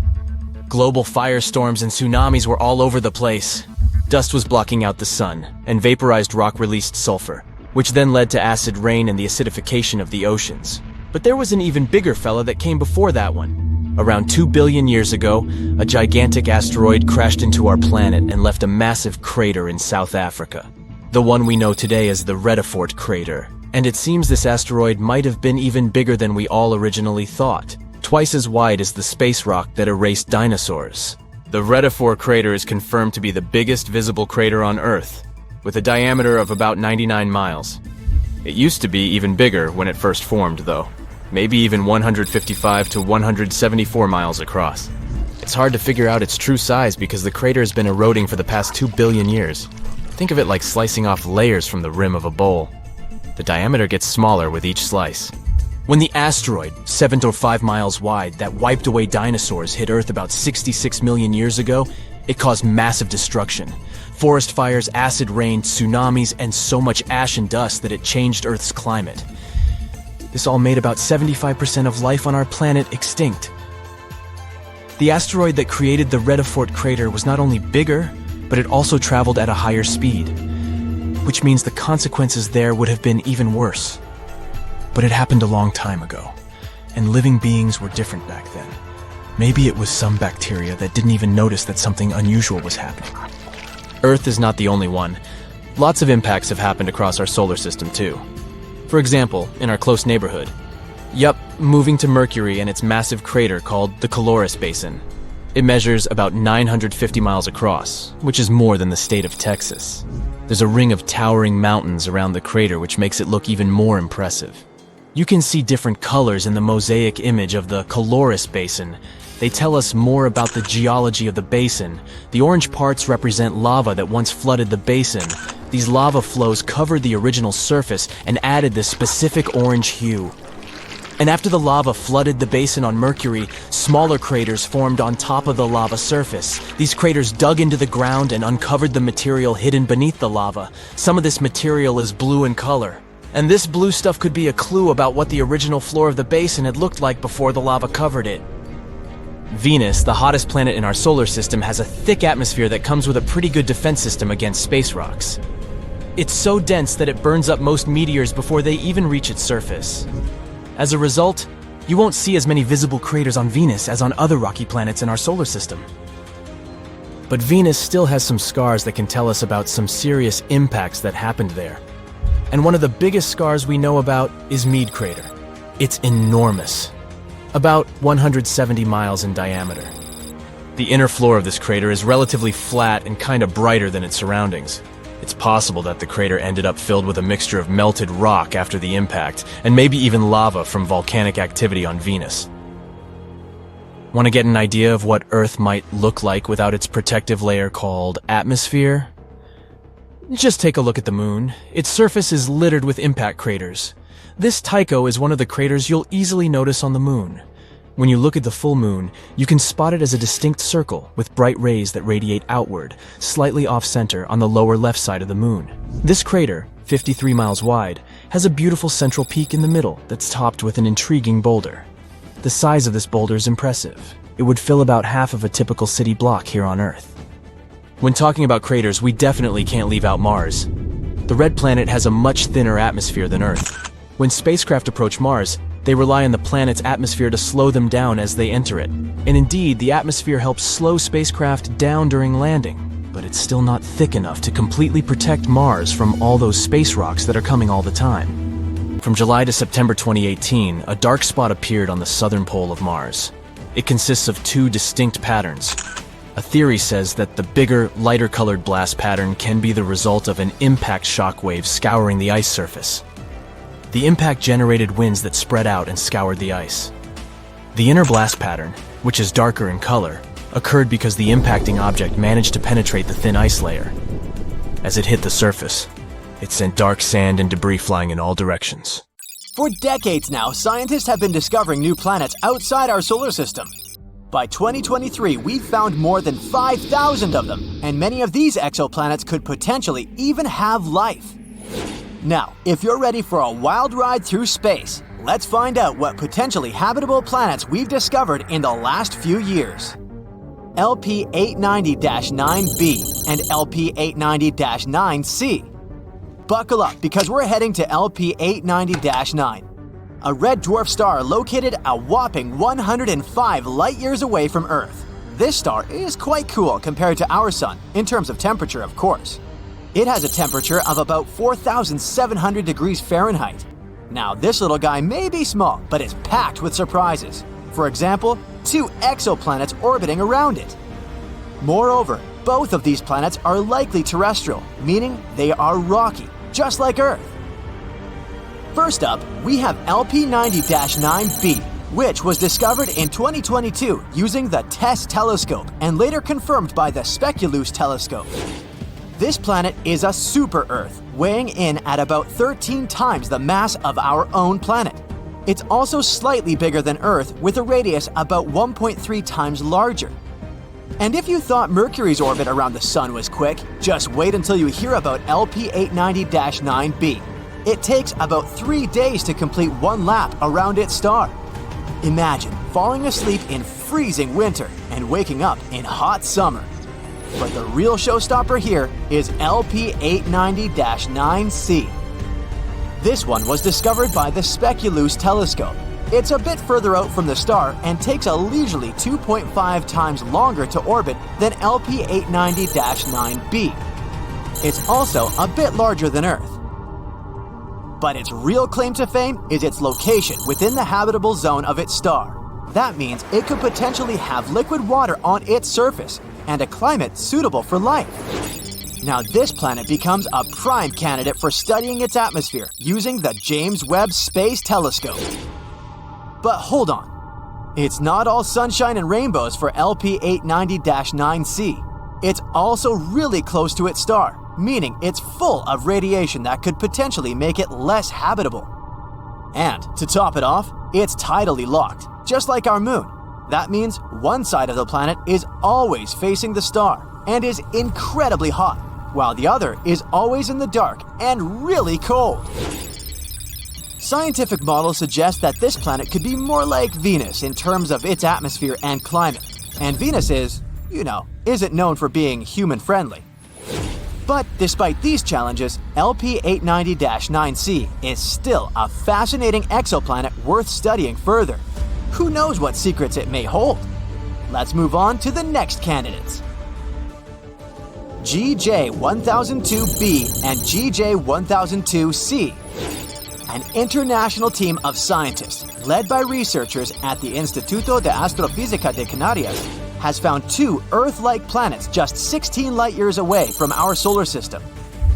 Global firestorms and tsunamis were all over the place. Dust was blocking out the sun, and vaporized rock released sulfur, which then led to acid rain and the acidification of the oceans. But there was an even bigger fella that came before that one. Around 2 billion years ago, a gigantic asteroid crashed into our planet and left a massive crater in South Africa. The one we know today as the Redefort crater. And it seems this asteroid might have been even bigger than we all originally thought. Twice as wide as the space rock that erased dinosaurs. The Redefort crater is confirmed to be the biggest visible crater on Earth, with a diameter of about 99 miles. It used to be even bigger when it first formed, though. Maybe even 155 to 174 miles across. It's hard to figure out its true size because the crater has been eroding for the past 2 billion years. Think of it like slicing off layers from the rim of a bowl. The diameter gets smaller with each slice. When the asteroid, 7 to 5 miles wide, that wiped away dinosaurs hit Earth about 66 million years ago, it caused massive destruction. Forest fires, acid rain, tsunamis, and so much ash and dust that it changed Earth's climate. This all made about 75% of life on our planet extinct. The asteroid that created the Redefort crater was not only bigger, but it also traveled at a higher speed, which means the consequences there would have been even worse. But it happened a long time ago, and living beings were different back then. Maybe it was some bacteria that didn't even notice that something unusual was happening. Earth is not the only one. Lots of impacts have happened across our solar system too. For example, in our close neighborhood. Yup, moving to Mercury and its massive crater called the Caloris Basin. It measures about 950 miles across, which is more than the state of Texas. There's a ring of towering mountains around the crater which makes it look even more impressive. You can see different colors in the mosaic image of the Caloris Basin. They tell us more about the geology of the basin. The orange parts represent lava that once flooded the basin. These lava flows covered the original surface and added this specific orange hue. And after the lava flooded the basin on Mercury, smaller craters formed on top of the lava surface. These craters dug into the ground and uncovered the material hidden beneath the lava. Some of this material is blue in color. And this blue stuff could be a clue about what the original floor of the basin had looked like before the lava covered it. Venus, the hottest planet in our solar system, has a thick atmosphere that comes with a pretty good defense system against space rocks. It's so dense that it burns up most meteors before they even reach its surface. As a result, you won't see as many visible craters on Venus as on other rocky planets in our solar system. But Venus still has some scars that can tell us about some serious impacts that happened there. And one of the biggest scars we know about is Meade Crater. It's enormous. About 170 miles in diameter. The inner floor of this crater is relatively flat and kind of brighter than its surroundings. It's possible that the crater ended up filled with a mixture of melted rock after the impact, and maybe even lava from volcanic activity on Venus. Want to get an idea of what Earth might look like without its protective layer called atmosphere? Just take a look at the moon. Its surface is littered with impact craters. This Tycho is one of the craters you'll easily notice on the moon. When you look at the full moon, you can spot it as a distinct circle with bright rays that radiate outward, slightly off-center on the lower left side of the moon. This crater, 53 miles wide, has a beautiful central peak in the middle that's topped with an intriguing boulder. The size of this boulder is impressive. It would fill about half of a typical city block here on Earth. When talking about craters, we definitely can't leave out Mars. The red planet has a much thinner atmosphere than Earth. When spacecraft approach Mars, they rely on the planet's atmosphere to slow them down as they enter it. And indeed, the atmosphere helps slow spacecraft down during landing, but it's still not thick enough to completely protect Mars from all those space rocks that are coming all the time. From July to September 2018, a dark spot appeared on the southern pole of Mars. It consists of two distinct patterns. A theory says that the bigger, lighter-colored blast pattern can be the result of an impact shock wave scouring the ice surface. The impact generated winds that spread out and scoured the ice. The inner blast pattern, which is darker in color, occurred because the impacting object managed to penetrate the thin ice layer. As it hit the surface, it sent dark sand and debris flying in all directions. For decades now, scientists have been discovering new planets outside our solar system. By 2023, we've found more than 5,000 of them, and many of these exoplanets could potentially even have life. Now, if you're ready for a wild ride through space, let's find out what potentially habitable planets we've discovered in the last few years. LP 890-9b and LP 890-9c. Buckle up because we're heading to LP 890-9. A red dwarf star located a whopping 105 light-years away from Earth. This star is quite cool compared to our Sun, in terms of temperature, of course. It has a temperature of about 4,700 degrees Fahrenheit. Now, this little guy may be small, but it's packed with surprises. For example, 2 exoplanets orbiting around it. Moreover, both of these planets are likely terrestrial, meaning they are rocky, just like Earth. First up, we have LP 90-9b, which was discovered in 2022 using the TESS telescope and later confirmed by the Speculoos telescope. This planet is a super-Earth, weighing in at about 13 times the mass of our own planet. It's also slightly bigger than Earth, with a radius about 1.3 times larger. And if you thought Mercury's orbit around the Sun was quick, just wait until you hear about LP 890-9b. It takes about 3 days to complete one lap around its star. Imagine falling asleep in freezing winter and waking up in hot summer. But the real showstopper here is LP 890-9c. This one was discovered by the Speculoos telescope. It's a bit further out from the star and takes a leisurely 2.5 times longer to orbit than LP 890-9b. It's also a bit larger than Earth. But its real claim to fame is its location within the habitable zone of its star. That means it could potentially have liquid water on its surface and a climate suitable for life. Now this planet becomes a prime candidate for studying its atmosphere using the James Webb Space Telescope. But hold on. It's not all sunshine and rainbows for LP 890-9c. It's also really close to its star, meaning it's full of radiation that could potentially make it less habitable. And to top it off, it's tidally locked, just like our moon. That means one side of the planet is always facing the star and is incredibly hot, while the other is always in the dark and really cold. Scientific models suggest that this planet could be more like Venus in terms of its atmosphere and climate. And Venus isn't known for being human-friendly. But despite these challenges, LP 890-9c is still a fascinating exoplanet worth studying further. Who knows what secrets it may hold? Let's move on to the next candidates. GJ1002b and GJ1002c. An international team of scientists, led by researchers at the Instituto de Astrofísica de Canarias, has found 2 Earth-like planets just 16 light-years away from our solar system.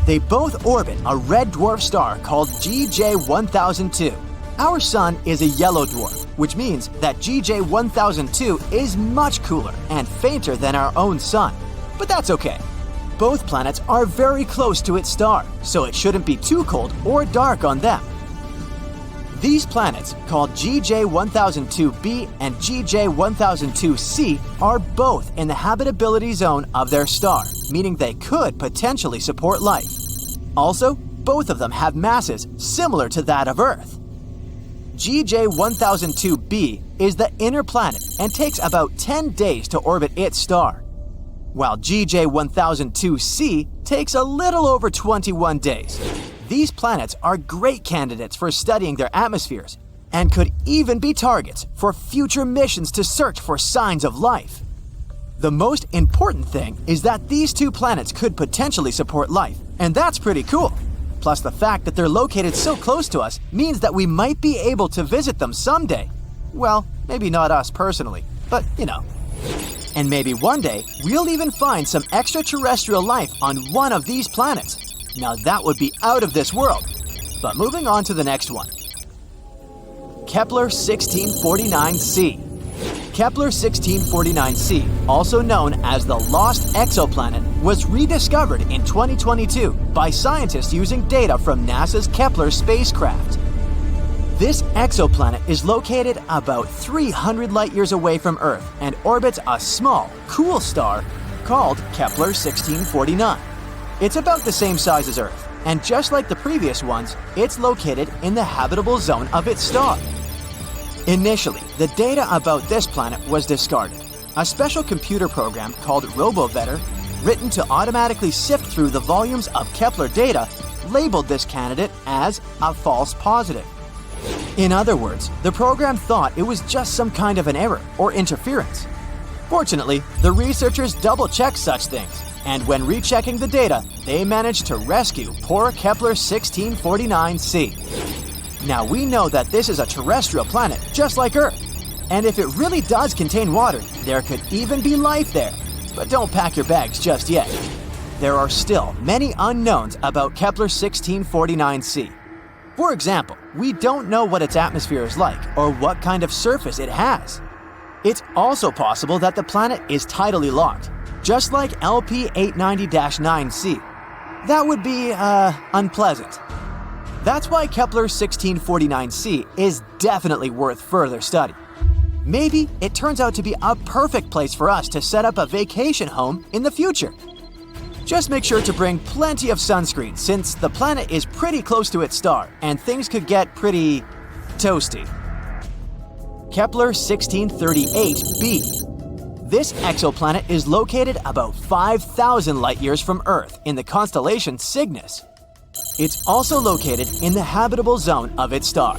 They both orbit a red dwarf star called GJ1002. Our Sun is a yellow dwarf, which means that GJ1002 is much cooler and fainter than our own Sun. But that's okay. Both planets are very close to its star, so it shouldn't be too cold or dark on them. These planets, called GJ1002b and GJ1002c, are both in the habitability zone of their star, meaning they could potentially support life. Also, both of them have masses similar to that of Earth. GJ1002b is the inner planet and takes about 10 days to orbit its star, while GJ1002c takes a little over 21 days. These planets are great candidates for studying their atmospheres and could even be targets for future missions to search for signs of life. The most important thing is that these two planets could potentially support life, and that's pretty cool. Plus, the fact that they're located so close to us means that we might be able to visit them someday. Well, maybe not us personally, but you know. And maybe one day, we'll even find some extraterrestrial life on one of these planets. Now that would be out of this world. But moving on to the next one. Kepler 1649c. Kepler 1649c, also known as the Lost Exoplanet, was rediscovered in 2022 by scientists using data from NASA's Kepler spacecraft. This exoplanet is located about 300 light-years away from Earth and orbits a small, cool star called Kepler 1649. It's about the same size as Earth, and just like the previous ones, it's located in the habitable zone of its star. Initially, the data about this planet was discarded. A special computer program called RoboVetter, written to automatically sift through the volumes of Kepler data, labeled this candidate as a false positive. In other words, the program thought it was just some kind of an error or interference. Fortunately, the researchers double-checked such things, and when rechecking the data, they managed to rescue poor Kepler 1649c. Now we know that this is a terrestrial planet just like Earth, and if it really does contain water, there could even be life there. But don't pack your bags just yet. There are still many unknowns about Kepler 1649c. For example, we don't know what its atmosphere is like or what kind of surface it has. It's also possible that the planet is tidally locked, just like LP 890-9c. That would be, unpleasant. That's why Kepler 1649c is definitely worth further study. Maybe it turns out to be a perfect place for us to set up a vacation home in the future. Just make sure to bring plenty of sunscreen since the planet is pretty close to its star and things could get pretty toasty. Kepler 1638b. This exoplanet is located about 5,000 light-years from Earth in the constellation Cygnus. It's also located in the habitable zone of its star.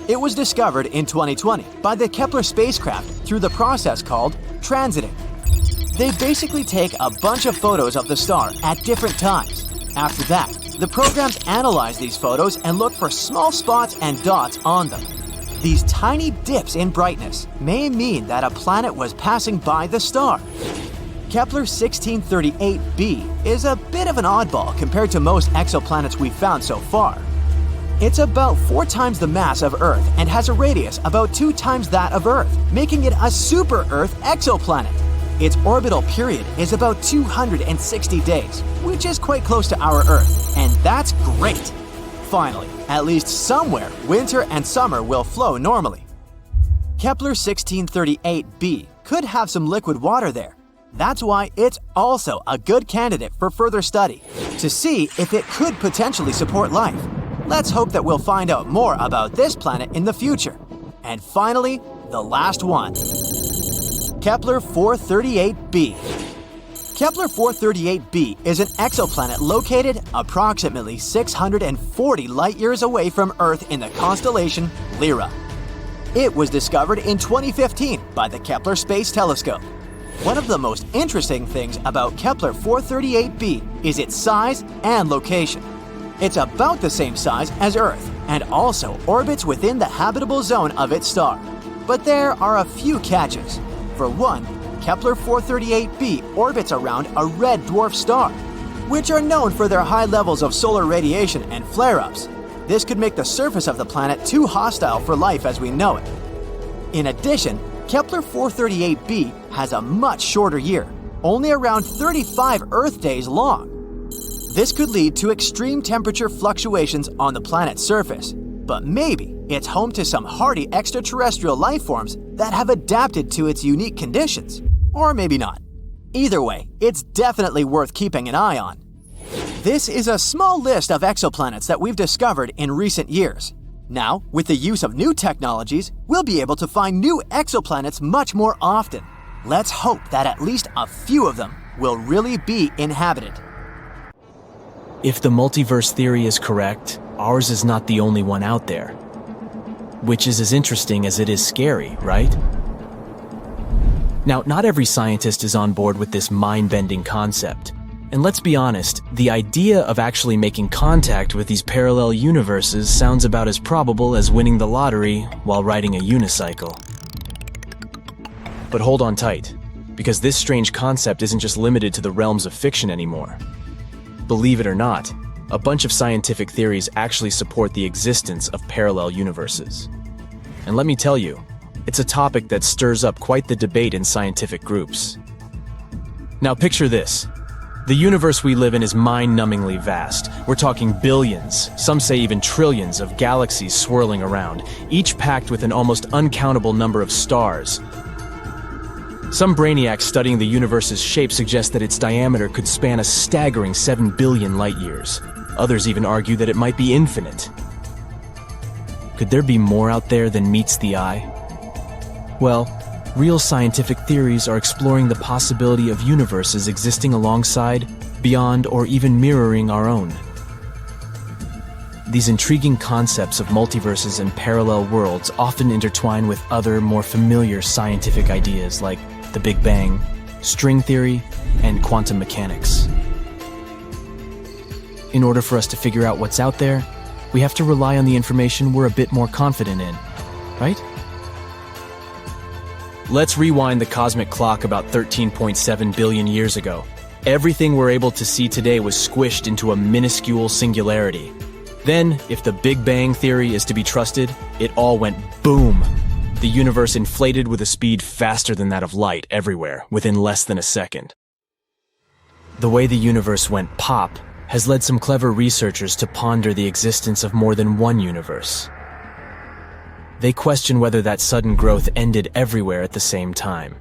It was discovered in 2020 by the Kepler spacecraft through the process called transiting. They basically take a bunch of photos of the star at different times. After that, the programs analyze these photos and look for small spots and dots on them. These tiny dips in brightness may mean that a planet was passing by the star. Kepler 1638b is a bit of an oddball compared to most exoplanets we've found so far. It's about 4 times the mass of Earth and has a radius about 2 times that of Earth, making it a super-Earth exoplanet. Its orbital period is about 260 days, which is quite close to our Earth, and that's great. Finally, at least somewhere, winter and summer will flow normally. Kepler 1638b could have some liquid water there. That's why it's also a good candidate for further study, to see if it could potentially support life. Let's hope that we'll find out more about this planet in the future. And finally, the last one. Kepler 438b. Kepler 438b is an exoplanet located approximately 640 light-years away from Earth in the constellation Lyra. It was discovered in 2015 by the Kepler Space Telescope. One of the most interesting things about Kepler 438b is its size and location. It's about the same size as Earth and also orbits within the habitable zone of its star. But there are a few catches. For one, Kepler 438b orbits around a red dwarf star, which are known for their high levels of solar radiation and flare-ups. This could make the surface of the planet too hostile for life as we know it. In addition, Kepler 438b has a much shorter year, only around 35 Earth days long. This could lead to extreme temperature fluctuations on the planet's surface, but maybe it's home to some hardy extraterrestrial life forms that have adapted to its unique conditions. Or maybe not. Either way, it's definitely worth keeping an eye on. This is a small list of exoplanets that we've discovered in recent years. Now, with the use of new technologies, we'll be able to find new exoplanets much more often. Let's hope that at least a few of them will really be inhabited. If the multiverse theory is correct, ours is not the only one out there. Which is as interesting as it is scary, right? Now, not every scientist is on board with this mind-bending concept. And let's be honest, the idea of actually making contact with these parallel universes sounds about as probable as winning the lottery while riding a unicycle. But hold on tight, because this strange concept isn't just limited to the realms of fiction anymore. Believe it or not, a bunch of scientific theories actually support the existence of parallel universes. And let me tell you, it's a topic that stirs up quite the debate in scientific groups. Now picture this. The universe we live in is mind-numbingly vast. We're talking billions, some say even trillions of galaxies swirling around, each packed with an almost uncountable number of stars. Some brainiacs studying the universe's shape suggest that its diameter could span a staggering 7 billion light-years. Others even argue that it might be infinite. Could there be more out there than meets the eye? Well, real scientific theories are exploring the possibility of universes existing alongside, beyond, or even mirroring our own. These intriguing concepts of multiverses and parallel worlds often intertwine with other, more familiar scientific ideas like the Big Bang, string theory, and quantum mechanics. In order for us to figure out what's out there, we have to rely on the information we're a bit more confident in, right? Let's rewind the cosmic clock about 13.7 billion years ago. Everything we're able to see today was squished into a minuscule singularity. Then, if the Big Bang theory is to be trusted, it all went boom. The universe inflated with a speed faster than that of light everywhere, within less than a second. The way the universe went pop has led some clever researchers to ponder the existence of more than one universe. They question whether that sudden growth ended everywhere at the same time.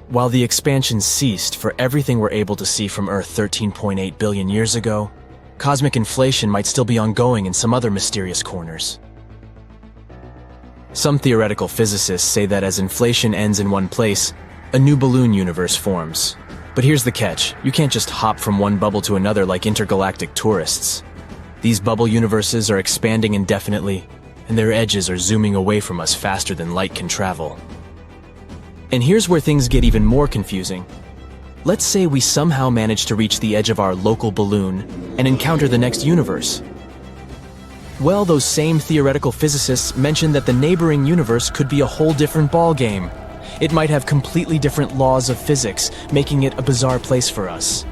While the expansion ceased for everything we're able to see from Earth 13.8 billion years ago, cosmic inflation might still be ongoing in some other mysterious corners. Some theoretical physicists say that as inflation ends in one place, a new balloon universe forms. But here's the catch: you can't just hop from one bubble to another like intergalactic tourists. These bubble universes are expanding indefinitely, and their edges are zooming away from us faster than light can travel. And here's where things get even more confusing. Let's say we somehow manage to reach the edge of our local balloon and encounter the next universe. Well, those same theoretical physicists mentioned that the neighboring universe could be a whole different ballgame. It might have completely different laws of physics, making it a bizarre place for us.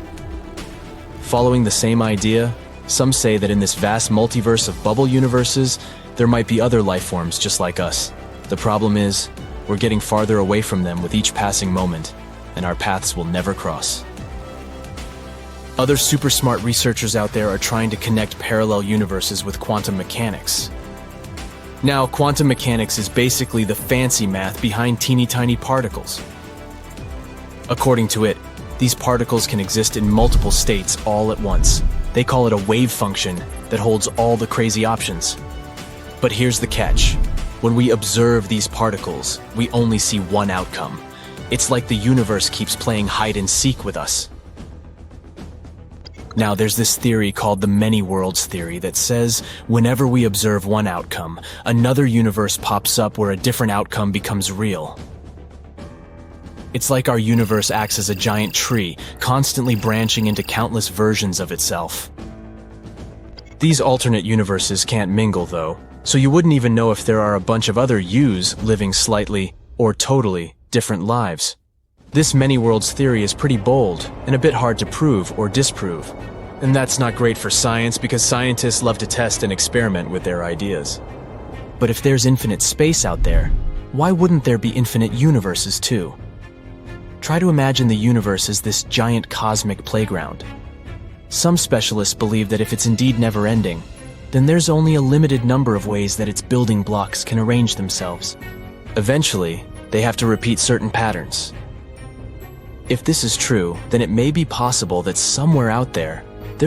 Following the same idea, some say that in this vast multiverse of bubble universes, there might be other life forms just like us. The problem is, we're getting farther away from them with each passing moment, and our paths will never cross. Other super smart researchers out there are trying to connect parallel universes with quantum mechanics. Now, quantum mechanics is basically the fancy math behind teeny tiny particles. According to it, these particles can exist in multiple states all at once. They call it a wave function that holds all the crazy options. But here's the catch. When we observe these particles, we only see one outcome. It's like the universe keeps playing hide and seek with us. Now, there's this theory called the many worlds theory that says whenever we observe one outcome, another universe pops up where a different outcome becomes real. It's like our universe acts as a giant tree, constantly branching into countless versions of itself. These alternate universes can't mingle, though, so you wouldn't even know if there are a bunch of other yous living slightly or totally different lives. This many worlds theory is pretty bold and a bit hard to prove or disprove. And that's not great for science because scientists love to test and experiment with their ideas. But if there's infinite space out there, why wouldn't there be infinite universes too? Try to imagine the universe as this giant cosmic playground. Some specialists believe that if it's indeed never-ending, then there's only a limited number of ways that its building blocks can arrange themselves. Eventually, they have to repeat certain patterns. If this is true, then it may be possible that somewhere out there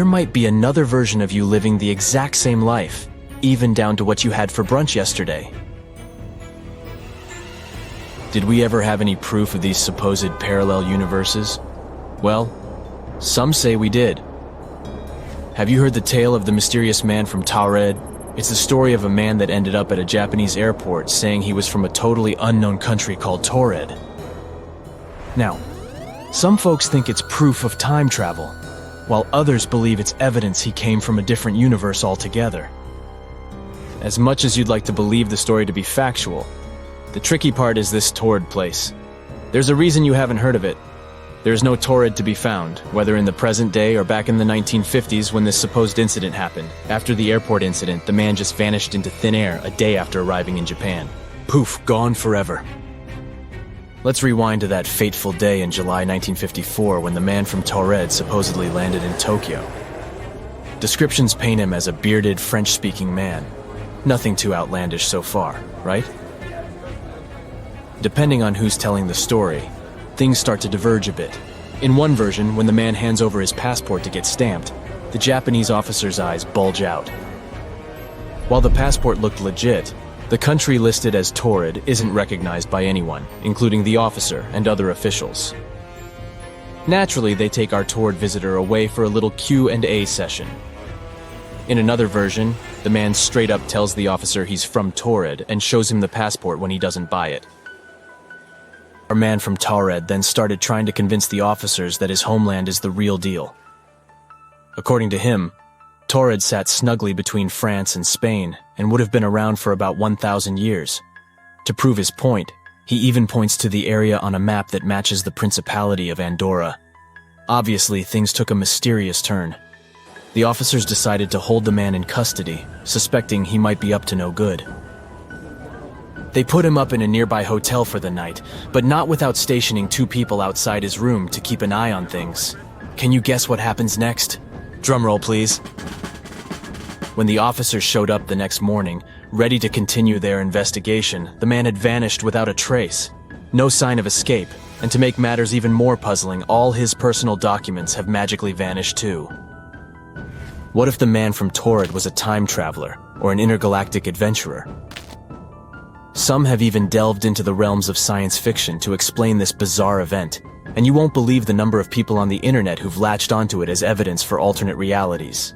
might be another version of you living the exact same life, even down to what you had for brunch yesterday. Did we ever have any proof of these supposed parallel universes? Well, some say we did. Have you heard the tale of the mysterious man from Taured? It's the story of a man that ended up at a Japanese airport saying he was from a totally unknown country called Taured. Now, some folks think it's proof of time travel, while others believe it's evidence he came from a different universe altogether. As much as you'd like to believe the story to be factual, the tricky part is this Taured place. There's a reason you haven't heard of it. There's no Taured to be found, whether in the present day or back in the 1950s when this supposed incident happened. After the airport incident, the man just vanished into thin air a day after arriving in Japan. Poof, gone forever. Let's rewind to that fateful day in July 1954 when the man from Taured supposedly landed in Tokyo. Descriptions paint him as a bearded, French-speaking man. Nothing too outlandish so far, right? Depending on who's telling the story, things start to diverge a bit. In one version, when the man hands over his passport to get stamped, the Japanese officer's eyes bulge out. While the passport looked legit, the country listed as Taured isn't recognized by anyone, including the officer and other officials. Naturally, they take our Taured visitor away for a little Q&A session. In another version, the man straight up tells the officer he's from Taured and shows him the passport when he doesn't buy it. Our man from Taured then started trying to convince the officers that his homeland is the real deal. According to him, Taured sat snugly between France and Spain and would have been around for about 1,000 years. To prove his point, he even points to the area on a map that matches the Principality of Andorra. Obviously, things took a mysterious turn. The officers decided to hold the man in custody, suspecting he might be up to no good. They put him up in a nearby hotel for the night, but not without stationing 2 people outside his room to keep an eye on things. Can you guess what happens next? Drumroll, please. When the officers showed up the next morning, ready to continue their investigation, the man had vanished without a trace. No sign of escape, and to make matters even more puzzling, all his personal documents have magically vanished too. What if the man from Taured was a time traveler or an intergalactic adventurer? Some have even delved into the realms of science fiction to explain this bizarre event, and you won't believe the number of people on the internet who've latched onto it as evidence for alternate realities.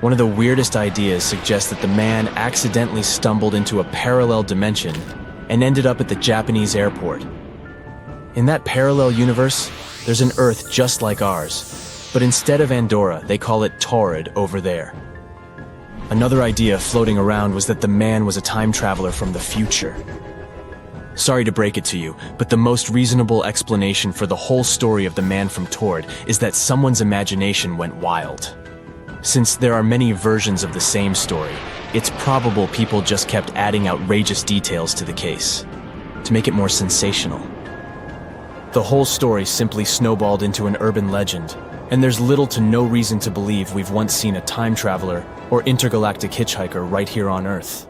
One of the weirdest ideas suggests that the man accidentally stumbled into a parallel dimension and ended up at the Japanese airport. In that parallel universe, there's an Earth just like ours, but instead of Andorra, they call it Taured over there. Another idea floating around was that the man was a time traveler from the future. Sorry to break it to you, but the most reasonable explanation for the whole story of the man from Taured is that someone's imagination went wild. Since there are many versions of the same story, it's probable people just kept adding outrageous details to the case, to make it more sensational. The whole story simply snowballed into an urban legend, and there's little to no reason to believe we've once seen a time traveler or intergalactic hitchhiker right here on Earth.